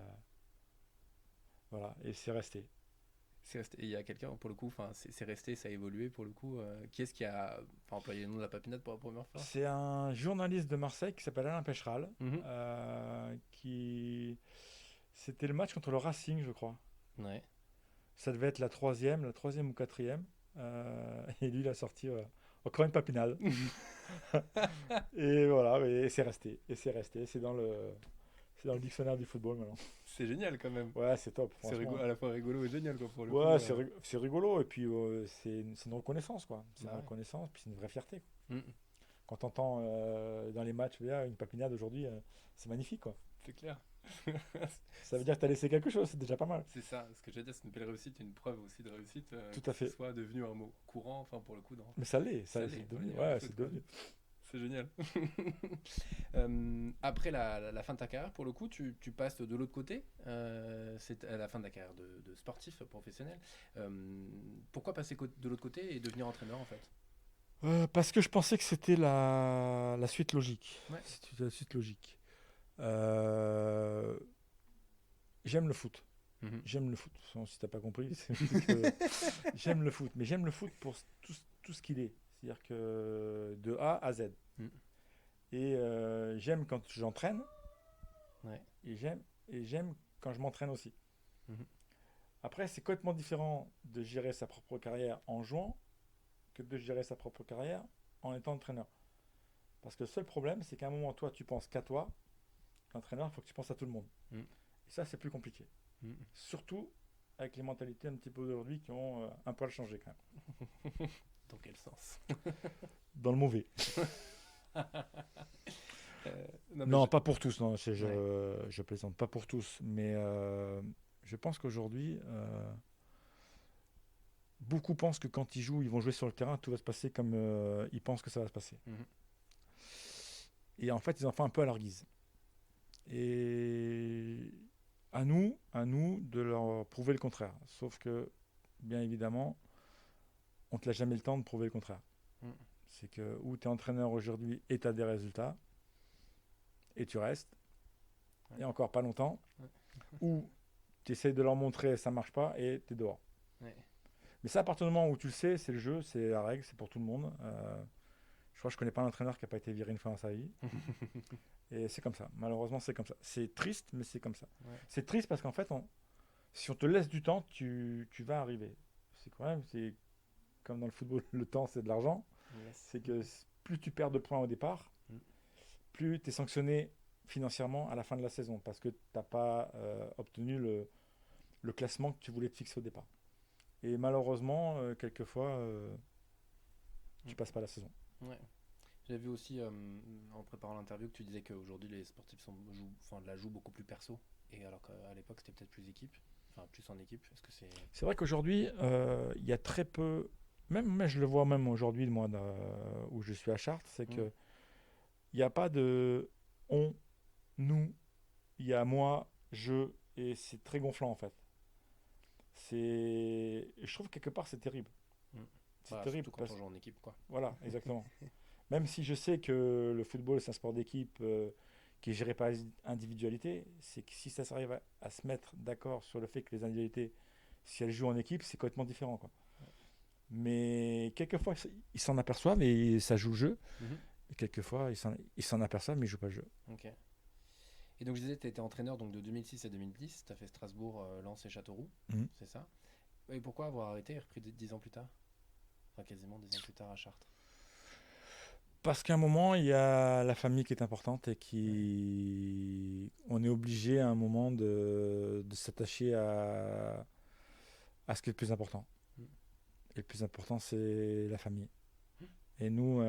Voilà, et c'est resté. C'est resté. Et il y a quelqu'un, pour le coup, enfin, c'est resté, ça a évolué, pour le coup. Qui est-ce qui a employé le nom de la papinade pour la première fois? C'est un journaliste de Marseille qui s'appelle Alain Pécheral, Mhm. qui... C'était le match contre le Racing, je crois. Ouais. Ça devait être la troisième ou quatrième. Et lui, il a sorti encore une papinade. Et voilà, et c'est resté. Et c'est resté. C'est dans le dictionnaire du football maintenant. C'est génial quand même. Ouais, c'est top, C'est franchement. à la fois rigolo et génial, quoi, pour le coup. Ouais, c'est rigolo. Et puis, c'est une reconnaissance, quoi. C'est Bah une ouais. reconnaissance, puis c'est une vraie fierté. Mm. Quand tu entends dans les matchs une papinade aujourd'hui, c'est magnifique, quoi. C'est clair. Ça veut dire que tu as laissé quelque chose, c'est déjà pas mal. C'est ça, ce que j'allais dire, c'est une belle réussite, une preuve aussi de réussite, Tout que à fait. ce soit devenu un mot courant, enfin pour le coup, dans... Mais ça l'est, Ça l'est, c'est devenu. dans l'univers Ouais, du c'est foot, quoi. devenu. C'est génial. Après la fin de ta carrière, pour le coup, tu passes de l'autre côté. C'est à la fin de la carrière de sportif professionnel. Pourquoi passer de l'autre côté et devenir entraîneur en fait? Parce que je pensais que c'était la suite logique. Ouais. C'était la suite logique. Euh, J'aime le foot. Mhm. J'aime le foot. Si t'as pas compris, c'est juste que j'aime le foot. Mais j'aime le foot pour tout ce qu'il est. C'est-à-dire que de A à Z. Mhm. Et j'aime quand j'entraîne. Ouais. Et j'aime quand je m'entraîne aussi. Mhm. Après, c'est complètement différent de gérer sa propre carrière en jouant que de gérer sa propre carrière en étant entraîneur. Parce que le seul problème, c'est qu'à un moment, toi, tu penses qu'à toi. L'entraîneur, il faut que tu penses à tout le monde. Mhm. Et ça, c'est plus compliqué. Mhm. Surtout avec les mentalités un petit peu d'aujourd'hui qui ont un poil changé quand même. Dans quel sens? Dans le mauvais. Non, mais Non, pas pour tous. Non, Ouais. je plaisante. Pas pour tous. Mais je pense qu'aujourd'hui, beaucoup pensent que quand ils jouent, ils vont jouer sur le terrain, tout va se passer comme ils pensent que ça va se passer. Mhm. Et en fait, ils en font un peu à leur guise. Et à nous de leur prouver le contraire. Sauf que, bien évidemment, on ne te laisse jamais le temps de prouver le contraire. Mhm. C'est que où tu es entraîneur aujourd'hui et tu as des résultats, et tu restes, Ouais. et encore pas longtemps, Ouais. ou tu essayes de leur montrer ça marche pas et tu es dehors. Ouais. Mais ça, à partir du moment où tu le sais, c'est le jeu, c'est la règle, c'est pour tout le monde. Je crois que je connais pas un entraîneur qui n'a pas été viré une fois dans sa vie. Et c'est comme ça. Malheureusement, c'est comme ça. C'est triste, mais c'est comme ça. Ouais. C'est triste parce qu'en fait, si on te laisse du temps, tu vas arriver. C'est quand même, c'est comme dans le football, le temps, c'est de l'argent. Yes. C'est que plus tu perds de points au départ, Mm. plus tu es sanctionné financièrement à la fin de la saison parce que tu n'as pas obtenu le classement que tu voulais te fixer au départ. Et malheureusement, quelquefois, tu Mm. passes pas la saison. Ouais. J'ai vu aussi en préparant l'interview que tu disais qu'aujourd'hui les sportifs la jouent beaucoup plus perso. Et alors qu'à l'époque c'était peut-être plus équipe, enfin plus en équipe. Est-ce que c'est. C'est vrai qu'aujourd'hui, il y a très peu, même mais je le vois même aujourd'hui, moi, où je suis à Chartres, c'est Mm. que il n'y a pas de on, nous, il y a moi, je, et c'est très gonflant en fait. Je trouve que quelque part c'est terrible. Mm. C'est Bah, terrible surtout quand on parce joue en équipe, quoi. voilà, exactement. Même si je sais que le football c'est un sport d'équipe qui est géré par les individualités, c'est que si ça s'arrive à se mettre d'accord sur le fait que les individualités, si elles jouent en équipe, c'est complètement différent, quoi. Mais quelquefois, ils s'en aperçoivent et ça joue le jeu. Mhm. Et quelquefois, ils s'en aperçoivent mais ils jouent pas le jeu. Ok. Et donc je disais, tu étais entraîneur donc, de 2006 à 2010, tu as fait Strasbourg, Lens et Châteauroux, Mhm. c'est ça? Et pourquoi avoir arrêté et repris 10 ans plus tard? Enfin quasiment 10 ans plus tard à Chartres. Parce qu'à un moment, il y a la famille qui est importante et Ouais. on est obligé à un moment de s'attacher à ce qui est le plus important. Mm. Et le plus important, c'est la famille. Et nous,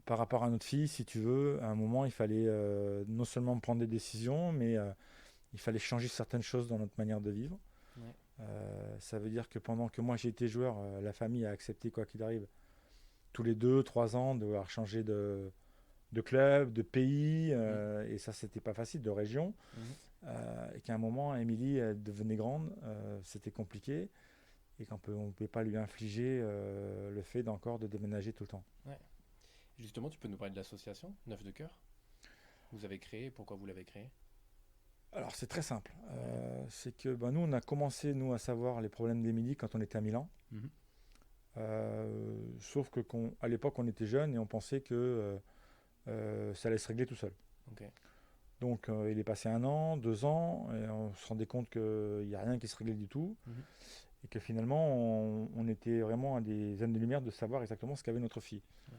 par rapport à notre fille, si tu veux, à un moment, il fallait non seulement prendre des décisions, mais il fallait changer certaines choses dans notre manière de vivre. Ouais. Ça veut dire que pendant que moi j'ai été joueur, la famille a accepté, quoi qu'il arrive, tous les 2, 3 ans, de devoir changer de club, de pays, Mm. et ça, c'était pas facile, de région. Mhm. Et qu'à un moment, Émilie, elle devenait grande, c'était compliqué, et qu'on ne pouvait pas lui infliger le fait d'encore de déménager tout le temps. Ouais. Justement, tu peux nous parler de l'association Neuf de Cœur? Vous avez créé, pourquoi vous l'avez créé? Alors, c'est très simple. Ouais. C'est que ben, nous, on a commencé, nous, à savoir les problèmes d'Émilie quand on était à Milan. Mhm. Sauf que à l'époque, on était jeunes et on pensait que ça allait se régler tout seul. Ok. Donc, il est passé 1 an, 2 ans, et on se rendait compte qu'il n'y a rien qui se réglait du tout. Mhm. Et que finalement, on était vraiment à des années-lumière de savoir exactement ce qu'avait notre fille. Ouais.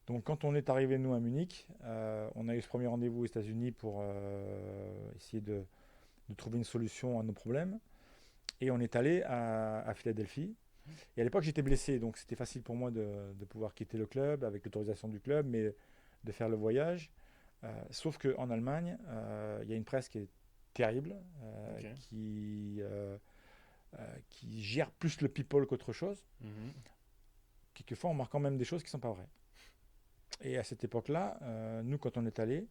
Donc, quand on est arrivé, nous, à Munich, on a eu ce premier rendez-vous aux États-Unis pour essayer de trouver une solution à nos problèmes. Et on est allé à Philadelphie. Et à l'époque, j'étais blessé, donc c'était facile pour moi de pouvoir quitter le club avec l'autorisation du club, mais de faire le voyage. Sauf qu'en Allemagne, il y a une presse qui est terrible, Ok. qui gère plus le people qu'autre chose. Mhm. Quelquefois, en marquant même des choses qui ne sont pas vraies. Et à cette époque-là, nous, quand on est allé,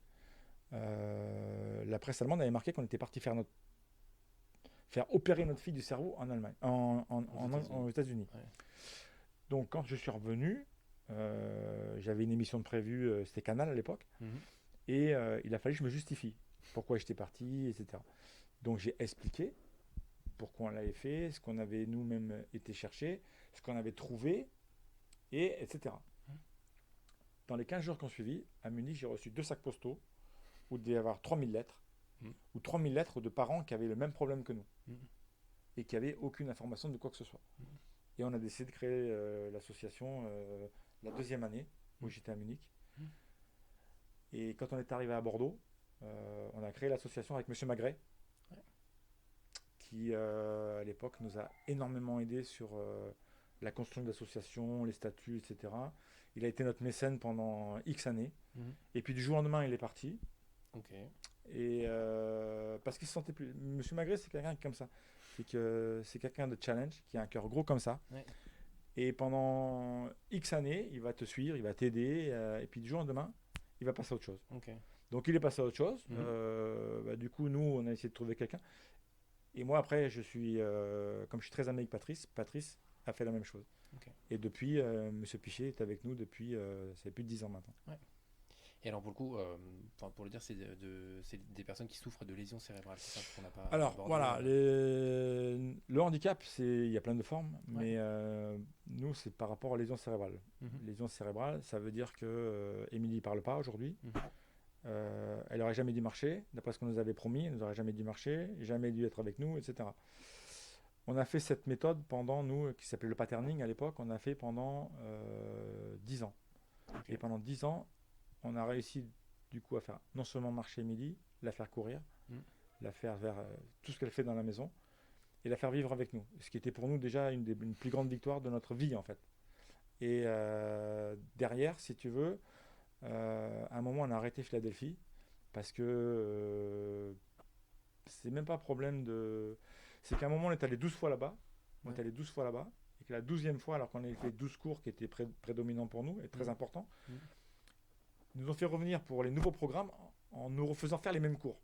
la presse allemande avait marqué qu'on était parti faire opérer notre fille du cerveau en Allemagne, aux États-Unis. Ouais. Donc, quand je suis revenu, j'avais une émission de prévue, c'était Canal à l'époque, Mhm. et il a fallu que je me justifie pourquoi j'étais parti, etc. Donc, j'ai expliqué pourquoi on l'avait fait, ce qu'on avait nous-mêmes été chercher, ce qu'on avait trouvé, et etc. Dans les 15 jours qui ont suivi, à Munich, j'ai reçu 2 sacs postaux où il devait y avoir 3000 lettres ou 3000 lettres de parents qui avaient le même problème que nous et qui n'avaient aucune information de quoi que ce soit. Et on a décidé de créer l'association la deuxième année où j'étais à Munich. Et quand on est arrivé à Bordeaux, on a créé l'association avec Monsieur Magret, qui à l'époque nous a énormément aidé sur la construction de l'association, les statuts, etc. Il a été notre mécène pendant X années. Et puis du jour au lendemain, il est parti. Et parce qu'il se sentait plus. Monsieur Magret, c'est quelqu'un comme ça. C'est quelqu'un de challenge, qui a un cœur gros comme ça. Et pendant X années, il va te suivre, il va t'aider. Et puis du jour au lendemain, il va passer à autre chose. Donc il est passé à autre chose. Du coup, nous, on a essayé de trouver quelqu'un. Et moi, après, comme je suis très ami avec Patrice a fait la même chose. Et depuis, Monsieur Pichet est avec nous depuis, ça fait plus de 10 ans maintenant. Et alors, pour le coup, pour le dire, c'est des personnes qui souffrent de lésions cérébrales. C'est ça qu'on n'a pas alors, abordé. Voilà, le handicap, il y a plein de formes, mais nous, c'est par rapport aux lésions cérébrales. Lésions cérébrales, ça veut dire que Émilie ne parle pas aujourd'hui. Elle n'aurait jamais dû marcher, d'après ce qu'on nous avait promis, elle n'aurait jamais dû marcher, jamais dû être avec nous, etc. On a fait cette méthode pendant, nous, qui s'appelait le patterning à l'époque, on a fait pendant 10 ans. Et pendant 10 ans, on a réussi du coup à faire non seulement marcher Émilie, la faire courir, la faire vers tout ce qu'elle fait dans la maison, et la faire vivre avec nous. Ce qui était pour nous déjà une plus grandes victoires de notre vie en fait. Et derrière, si tu veux, à un moment on a arrêté Philadelphie, parce que c'est même pas problème de... C'est qu'à un moment on est allé 12 fois là-bas, et que la 12e fois, alors qu'on avait fait 12 cours qui étaient prédominants pour nous, et très importants, ils nous ont fait revenir pour les nouveaux programmes en nous refaisant faire les mêmes cours.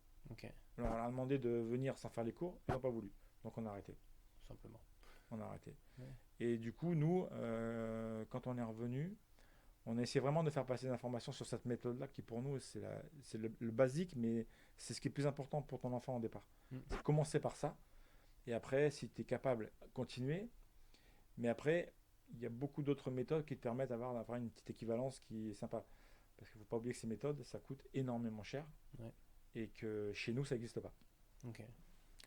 Alors on leur a demandé de venir sans faire les cours, ils n'ont pas voulu. Donc on a arrêté. Simplement. On a arrêté. Et du coup, nous, quand on est revenu, on a essayé vraiment de faire passer des informations sur cette méthode-là, qui pour nous, c'est le basique, mais c'est ce qui est plus important pour ton enfant au départ. C'est commencer par ça, et après, si tu es capable, continuer. Mais après, il y a beaucoup d'autres méthodes qui te permettent d'avoir une petite équivalence qui est sympa. Parce qu'il ne faut pas oublier que ces méthodes, ça coûte énormément cher, et que chez nous, ça n'existe pas.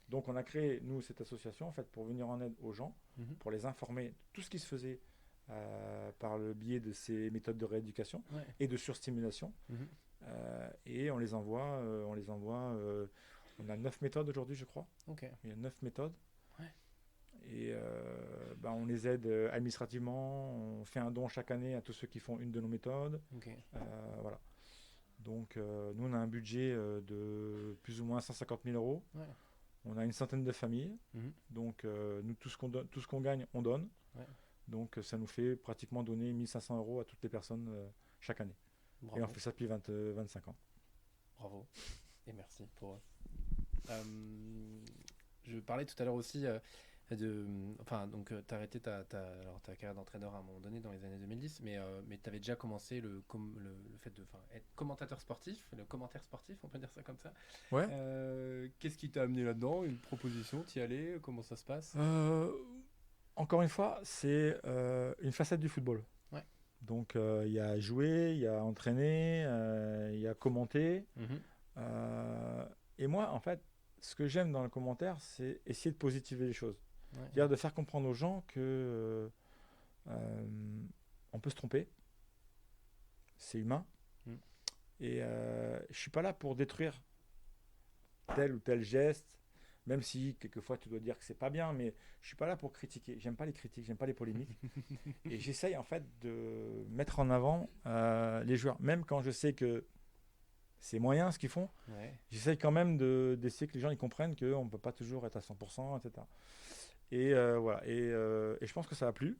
Donc on a créé, nous, cette association, en fait, pour venir en aide aux gens, pour les informer de tout ce qui se faisait par le biais de ces méthodes de rééducation et de surstimulation. Et on les envoie, on a 9 méthodes aujourd'hui, je crois. Il y a 9 méthodes. Et on les aide administrativement, on fait un don chaque année à tous ceux qui font une de nos méthodes. Voilà. Donc nous, on a un budget de plus ou moins 150 000 euros. On a une centaine de familles. Donc nous, tout ce qu'on gagne, on donne. Donc ça nous fait pratiquement donner 1500 euros à toutes les personnes chaque année. Bravo. Et on fait ça depuis 25 ans. Bravo. Et merci pour... je parlais tout à l'heure aussi... donc tu as arrêté ta carrière d'entraîneur à un moment donné dans les années 2010, mais tu avais déjà commencé le fait de être commentateur sportif, le commentaire sportif, on peut dire ça comme ça. Qu'est-ce qui t'a amené là-dedans? Une proposition, t'y allais? Comment ça se passe? Encore une fois, c'est une facette du football. Donc il y a jouer, il y a entraîner, il y a commenter. Et moi, en fait, ce que j'aime dans le commentaire, c'est essayer de positiver les choses. C'est-à-dire de faire comprendre aux gens que on peut se tromper, c'est humain, et je suis pas là pour détruire tel ou tel geste, même si quelquefois tu dois dire que c'est pas bien, mais je suis pas là pour critiquer. J'aime pas les critiques, j'aime pas les polémiques, et j'essaye en fait de mettre en avant les joueurs, même quand je sais que c'est moyen ce qu'ils font. J'essaye quand même d'essayer que les gens ils comprennent qu'on ne peut pas toujours être à 100%, etc. Et voilà. Et je pense que ça a plu.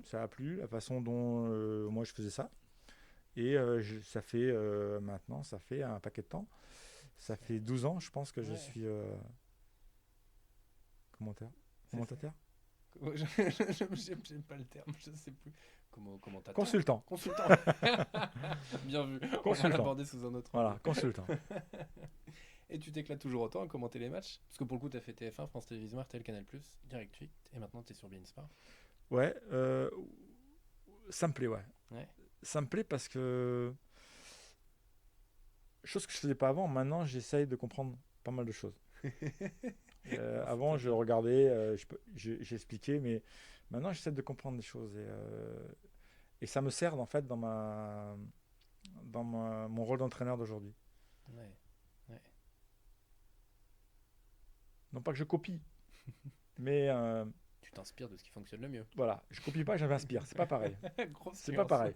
Ça a plu, la façon dont moi je faisais ça. Et ça fait maintenant, ça fait un paquet de temps. Ça fait 12 ans, je pense que je suis commentateur. J'aime pas le terme, je sais plus. Commentateur. Consultant. Bien vu. Consultant. On va l'aborder sous un autre. Voilà, consultant. Et tu t'éclates toujours autant à commenter les matchs? Parce que pour le coup, tu as fait TF1, France Télévisions, RTL, Canal+, Direct 8, et maintenant tu es sur beIN Sport. Ouais, ça me plaît, Ça me plaît parce que... Chose que je faisais pas avant, maintenant j'essaye de comprendre pas mal de choses. Avant, je regardais, j'expliquais, mais maintenant, j'essaie de comprendre des choses. Et ça me sert, en fait, mon rôle d'entraîneur d'aujourd'hui. Ouais. Ouais. Non pas que je copie, mais Tu t'inspires de ce qui fonctionne le mieux. voilà, je copie pas, je m'inspire. C'est pas pareil. Grosse C'est pas nuance. pareil.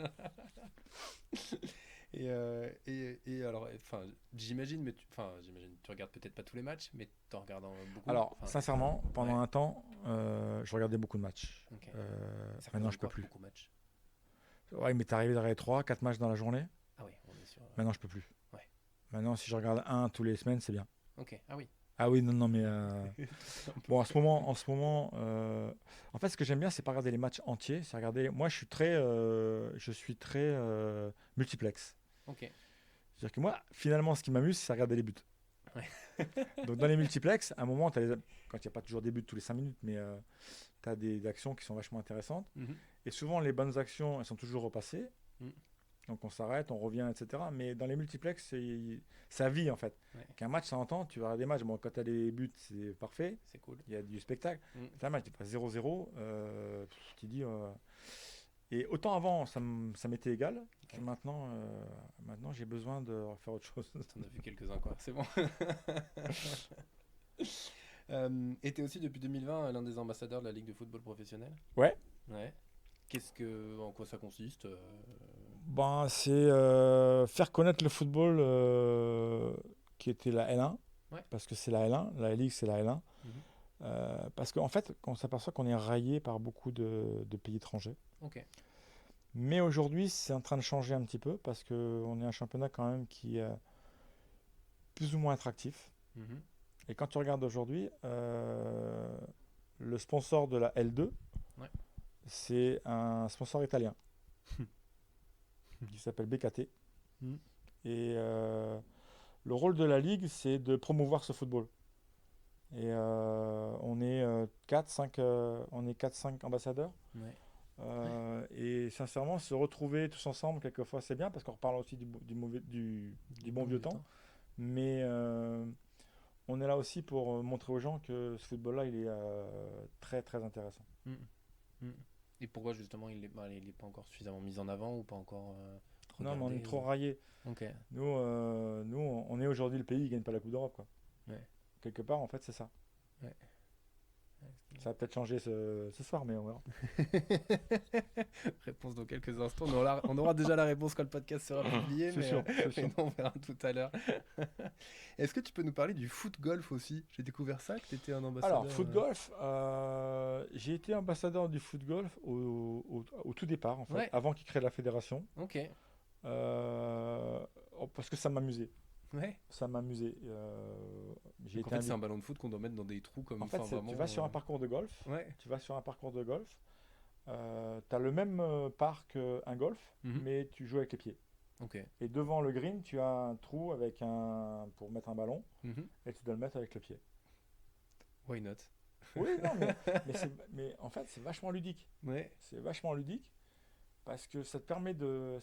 Et alors, enfin, j'imagine, mais tu regardes peut-être pas tous les matchs, mais t'en regardes beaucoup. Alors, Enfin, sincèrement, pendant ouais. un temps, je regardais beaucoup de matchs. Ok. Ça Maintenant, je représente peux quoi, plus. beaucoup de matchs? Ouais, il m'est arrivé de regarder 3, 4 matchs dans la journée. Ah oui, on est sur. Maintenant, je peux plus. Ouais. Maintenant, si je regarde un tous les semaines, c'est bien. Ok. Ah oui. Ah oui, non, mais bon, en ce moment, en fait, ce que j'aime bien, c'est pas regarder les matchs entiers, c'est regarder. Moi, je suis très multiplex. Ok. C'est-à-dire que moi, finalement, ce qui m'amuse, c'est regarder les buts. Ouais. Donc, dans les multiplex, à un moment, quand il n'y a pas toujours des buts tous les 5 minutes, mais tu as des actions qui sont vachement intéressantes. Mhm. Et souvent, les bonnes actions, elles sont toujours repassées. Mhm. Donc, on s'arrête, on revient, etc. Mais dans les multiplex, ça vit, en fait. Ouais. Qu'un match, ça entend, tu vas regarder des matchs. Bon, quand tu as des buts, c'est parfait. C'est cool. Il y a du spectacle. Mhm. T'as un match, tu passes 0-0. Tu dis. Et autant avant, ça m'était égal. Que Ouais. maintenant, j'ai besoin de faire autre chose. T'en as vu quelques-uns, quoi. C'est bon. Et t'es aussi depuis 2020 l'un des ambassadeurs de la Ligue de football professionnel. Ouais. Ouais. En quoi ça consiste? Ben, c'est faire connaître le football qui était la L1. Ouais. Parce que c'est la L1. La Ligue, c'est la L1. Mhm. Parce qu'en fait, on s'aperçoit qu'on est raillé par beaucoup de pays étrangers. Ok. Mais aujourd'hui, c'est en train de changer un petit peu parce qu'on est un championnat quand même qui est plus ou moins attractif. Mhm. Et quand tu regardes aujourd'hui, le sponsor de la L2, Ouais. c'est un sponsor italien qui s'appelle BKT. Mhm. Et le rôle de la Ligue, c'est de promouvoir ce football. Et on est 4-5 ambassadeurs. Ouais. Et sincèrement, se retrouver tous ensemble, quelquefois, c'est bien parce qu'on reparle aussi du bon vieux temps. Mais on est là aussi pour montrer aux gens que ce football-là, il est très très intéressant. Mhm. Mhm. Et pourquoi justement il est pas encore suffisamment mis en avant ou pas encore Non, mais on regardé est trop ou... raillés. Ok. Nous, on est aujourd'hui le pays qui ne gagne pas la Coupe d'Europe, quoi. Ouais. Quelque part, en fait, c'est ça. Ouais. Ça va peut-être changer ce soir, mais on verra. Réponse dans quelques instants. On aura déjà la réponse quand le podcast sera publié, C'est mais, sûr, c'est sûr. mais non, on verra tout à l'heure. Est-ce que tu peux nous parler du foot golf aussi? J'ai découvert ça, que tu étais un ambassadeur. Alors, foot golf, j'ai été ambassadeur du foot golf au tout départ, en fait, Ouais. avant qu'ils créent la fédération, Ok. parce que ça m'amusait. Ouais. Ça m'amusait. J'ai Donc en été fait, c'est un invité. ballon de foot qu'on doit mettre dans des trous comme En fait, enfin, vraiment, tu vas sur un parcours de golf. Ouais. Tu vas sur un parcours de golf. Tu as le même parc qu'un golf, Mhm. mais tu joues avec les pieds. Ok. Et devant le green, tu as un trou pour mettre un ballon, Mhm. et tu dois le mettre avec le pied. Why not? Oui, non, mais en fait, c'est vachement ludique. Ouais. C'est vachement ludique parce que ça te permet de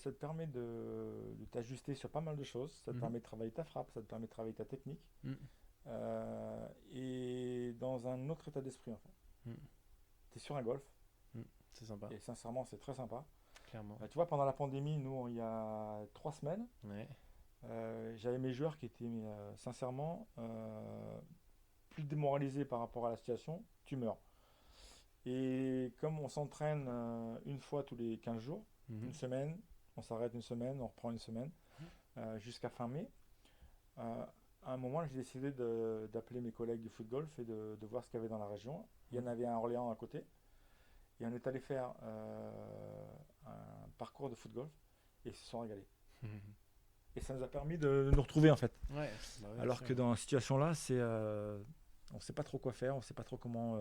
t'ajuster sur pas mal de choses. Ça te Mhm. permet de travailler ta frappe, ça te permet de travailler ta technique. Mhm. Et dans un autre état d'esprit, en fait. Mhm. Tu es sur un golf, C'est sympa, et sincèrement, c'est très sympa. clairement. Tu vois, pendant la pandémie, nous, il y a 3 semaines, Ouais. j'avais mes joueurs qui étaient sincèrement plus démoralisés par rapport à la situation, tu meurs. Et comme on s'entraîne une fois tous les 15 jours, Mhm. une semaine, on s'arrête une semaine, on reprend une semaine, jusqu'à fin mai, à un moment, j'ai décidé d'appeler mes collègues du foot golf et de voir ce qu'il y avait dans la région. Il y en avait un à Orléans à côté. Et on est allé faire un parcours de foot golf et ils se sont régalés. Mhm. Et ça nous a permis de nous retrouver, en fait. Ouais. Bah ouais, Alors bien que sûr. dans cette situation-là, on ne sait pas trop quoi faire, on ne sait pas trop comment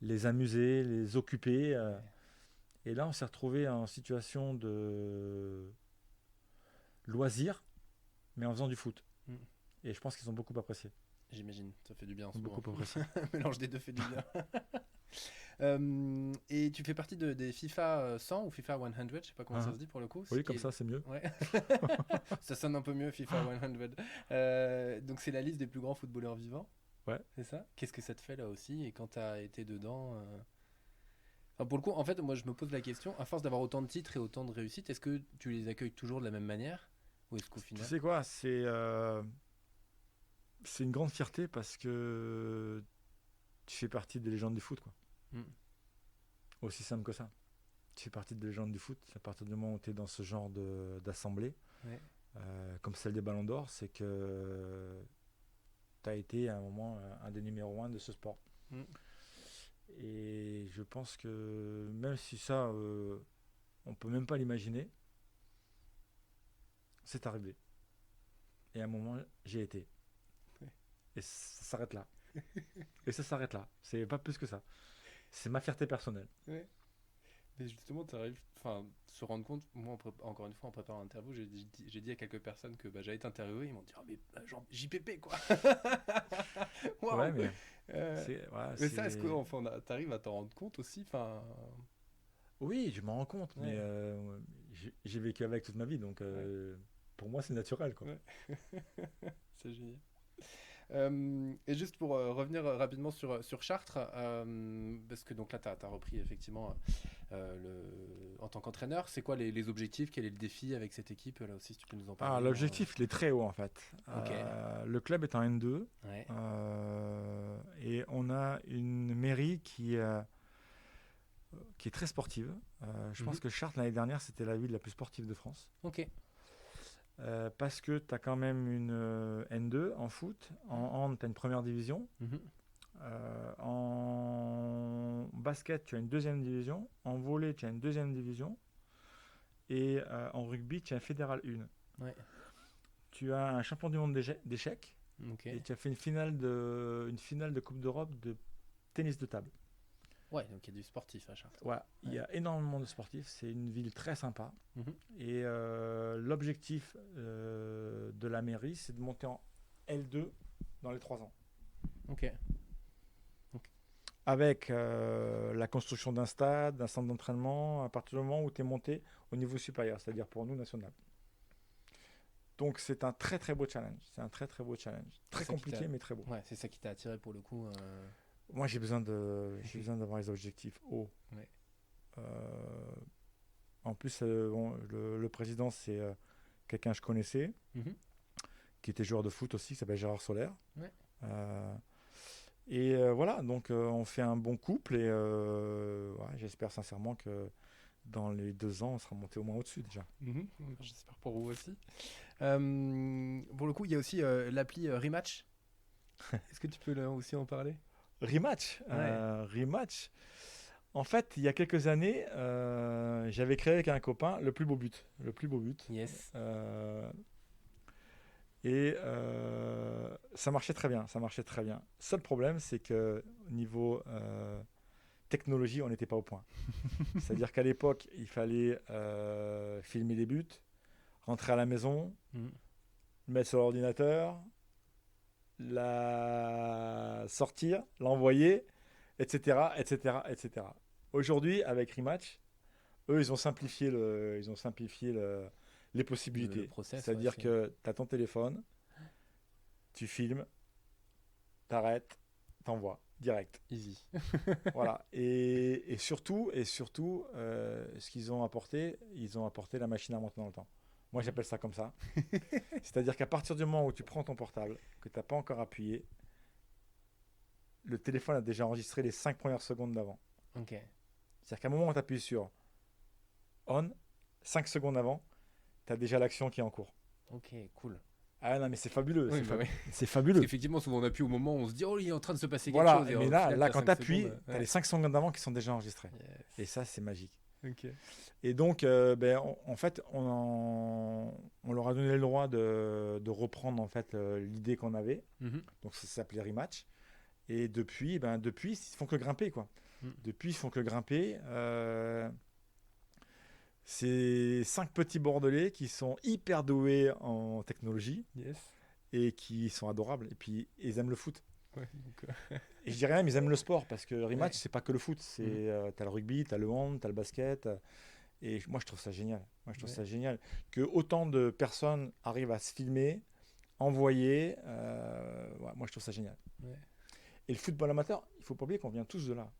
les amuser, les occuper. Ouais. Et là, on s'est retrouvé en situation de loisir, mais en faisant du foot. Mm. Et je pense qu'ils ont beaucoup apprécié. J'imagine, ça fait du bien en Ils ce ont moment. beaucoup apprécié. Le mélange des deux fait du bien. Et tu fais partie des FIFA 100 ou FIFA 100, je sais pas comment ça se dit pour le coup. Oui, comme ça, c'est mieux. Ouais. Ça sonne un peu mieux, FIFA 100. Donc c'est la liste des plus grands footballeurs vivants. Ouais. C'est ça? Qu'est-ce que ça te fait là aussi? Et quand tu as été dedans Enfin, pour le coup, en fait, moi je me pose la question, à force d'avoir autant de titres et autant de réussites, est-ce que tu les accueilles toujours de la même manière? Ou est-ce qu'au final... Tu sais quoi, c'est une grande fierté parce que tu fais partie des légendes du foot, quoi. Mm. Aussi simple que ça. Tu fais partie des légendes du foot. À partir du moment où tu es dans ce genre d'assemblée, Ouais. comme celle des Ballons d'Or, c'est que tu as été à un moment un des numéros 1 de ce sport. Mm. Et je pense que même si ça, on peut même pas l'imaginer, c'est arrivé. Et à un moment, j'ai été. Ouais. Et ça s'arrête là. Et ça s'arrête là. C'est pas plus que ça. C'est ma fierté personnelle. Ouais. Mais justement, tu arrives, enfin, se rendre compte, moi, encore une fois, en préparant l'interview, j'ai dit à quelques personnes que j'allais t'interviewer, ils m'ont dit, ah, mais genre JPP, quoi. Waouh. Ouais, mais Mais ça, est-ce que enfin, t'arrives à t'en rendre compte aussi, enfin... oui, je m'en rends compte, Ouais. mais j'ai vécu avec toute ma vie, donc pour moi, c'est naturel, quoi. Ouais. C'est génial. Et juste pour revenir rapidement sur Chartres, parce que donc là, tu as repris effectivement en tant qu'entraîneur. C'est quoi les objectifs? Quel est le défi avec cette équipe? Là aussi, si tu peux nous en parler. L'objectif, il est très haut, en fait. Ok. Le club est en N2, Ouais. et on a une mairie qui est très sportive. Je pense que Chartres, l'année dernière, c'était la ville la plus sportive de France. Ok. Parce que tu as quand même une N2 en foot. En hand, tu as une première division. En basket, tu as une deuxième division. En volley, tu as une deuxième division. Et en rugby, tu as un fédéral 1. Ouais. Tu as un champion du monde d'échecs. Ok. Et tu as fait une finale de Coupe d'Europe de tennis de table. Ouais, donc il y a du sportif à Chartres. Ouais, il y a énormément de sportifs. C'est une ville très sympa. Et l'objectif de la mairie, c'est de monter en L2 dans les 3 ans. Ok. Avec la construction d'un stade, d'un centre d'entraînement, à partir du moment où tu es monté au niveau supérieur, c'est-à-dire pour nous national. Donc c'est un très très beau challenge. C'est un très très beau challenge. Très compliqué mais très beau. Ouais, c'est ça qui t'a attiré pour le coup. Moi j'ai besoin d'avoir les objectifs hauts. Ouais. En plus, le président c'est quelqu'un que je connaissais, qui était joueur de foot aussi, qui s'appelle Gérard Soler. Ouais. Et voilà, donc on fait un bon couple et j'espère sincèrement que dans les 2 ans, on sera monté au moins au-dessus déjà. J'espère pour vous aussi. Pour le coup, il y a aussi l'appli Rematch. Est-ce que tu peux là aussi en parler? Rematch. Ouais. Rematch. En fait, il y a quelques années, j'avais créé avec un copain le plus beau but. Le plus beau but. Yes. Et ça marchait très bien. Seul problème, c'est que niveau technologie, on n'était pas au point. C'est-à-dire qu'à l'époque, il fallait filmer les buts, rentrer à la maison, le mettre sur l'ordinateur, la sortir, l'envoyer, etc., etc., etc. Aujourd'hui, avec Rematch, eux, ils ont simplifié les possibilités. C'est-à-dire que tu as ton téléphone, tu filmes, t'arrêtes, t'envoies direct. Easy. Voilà. Et surtout, ce qu'ils ont apporté, ils ont apporté la machine à remonter dans le temps. Moi, j'appelle ça comme ça. C'est-à-dire qu'à partir du moment où tu prends ton portable, que tu n'as pas encore appuyé, le téléphone a déjà enregistré les 5 premières secondes d'avant. Ok. C'est-à-dire qu'à un moment où tu appuies sur on, 5 secondes avant, tu as déjà l'action qui est en cours. Ok, cool. Ah non, mais c'est fabuleux. Oui, c'est fabuleux. Parce qu'effectivement, souvent on appuie au moment où on se dit, oh, il est en train de se passer quelque voilà, chose. Mais là quand tu appuies, tu as les 5 secondes d'avant qui sont déjà enregistrées. Yes. Et ça, c'est magique. Okay. Et donc, en fait, on leur a donné le droit de reprendre en fait, l'idée qu'on avait. Donc, ça s'appelait Rematch. Et depuis, ils font que grimper, quoi. Depuis, ils font que grimper. C'est 5 petits Bordelais qui sont hyper doués en technologie. Yes. Et qui sont adorables. Et puis, ils aiment le foot. Ouais, donc, Et je dis rien, mais ils aiment le sport parce que rematch, c'est pas que le foot. T'as le rugby, t'as le hand, t'as le basket. Et moi, je trouve ça génial. Ça génial que autant de personnes arrivent à se filmer, envoyer. Moi, je trouve ça génial. Ouais. Et le football amateur, il faut pas oublier qu'on vient tous de là.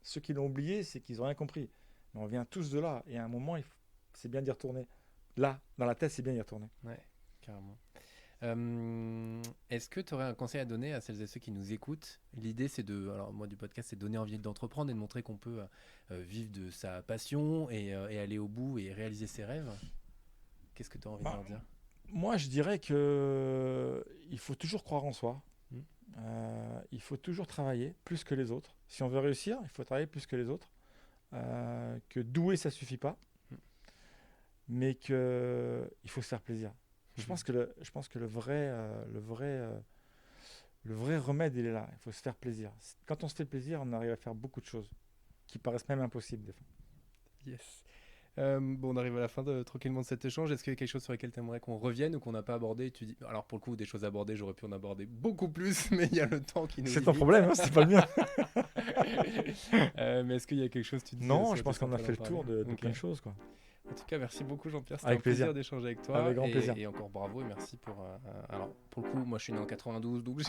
Ceux qui l'ont oublié, c'est qu'ils n'ont rien compris. Mais on vient tous de là. Et à un moment, c'est bien d'y retourner. Là, dans la tête, c'est bien d'y retourner. Ouais, carrément. Est-ce que tu aurais un conseil à donner à celles et ceux qui nous écoutent ? L'idée, c'est alors moi du podcast, c'est de donner envie d'entreprendre et de montrer qu'on peut vivre de sa passion et aller au bout et réaliser ses rêves. Qu'est-ce que tu as envie de leur dire ? Moi, je dirais que il faut toujours croire en soi. Il faut toujours travailler plus que les autres. Si on veut réussir, il faut travailler plus que les autres. Que douer, ça suffit pas. Mais qu'il faut se faire plaisir. Je pense que le vrai remède, il est là. Il faut se faire plaisir. Quand on se fait plaisir, on arrive à faire beaucoup de choses qui paraissent même impossibles des fois. Yes. On arrive à la fin tranquillement de cet échange. Est-ce qu'il y a quelque chose sur lequel tu aimerais qu'on revienne ou qu'on n'a pas abordé et tu dis... Alors pour le coup, des choses abordées, j'aurais pu en aborder beaucoup plus, mais il y a le temps qui nous C'est ton problème, hein, c'est pas le mien. Mais est-ce qu'il y a quelque chose tu dis, Non, je pense qu'on a fait le tour de plein de choses, quoi. En tout cas, merci beaucoup Jean-Pierre, c'était avec un plaisir d'échanger avec toi. Avec grand plaisir. Et encore bravo et merci pour... alors pour le coup, moi je suis né en 92, donc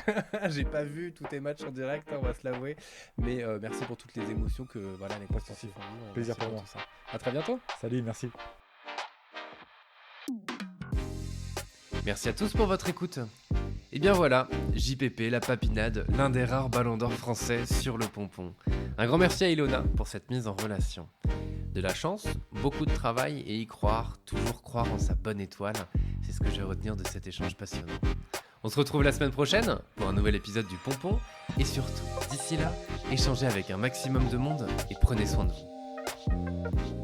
j'ai pas vu tous tes matchs en direct, on va se l'avouer. Mais merci pour toutes les émotions que les sportifs ont eues. Plaisir pour moi. À très bientôt. Salut, merci. Merci à tous pour votre écoute. Et bien voilà, JPP, la papinade, l'un des rares ballons d'or français sur le pompon. Un grand merci à Ilona pour cette mise en relation. De la chance, beaucoup de travail et y croire, toujours croire en sa bonne étoile, c'est ce que je vais retenir de cet échange passionnant. On se retrouve la semaine prochaine pour un nouvel épisode du Pompon et surtout, d'ici là, échangez avec un maximum de monde et prenez soin de vous.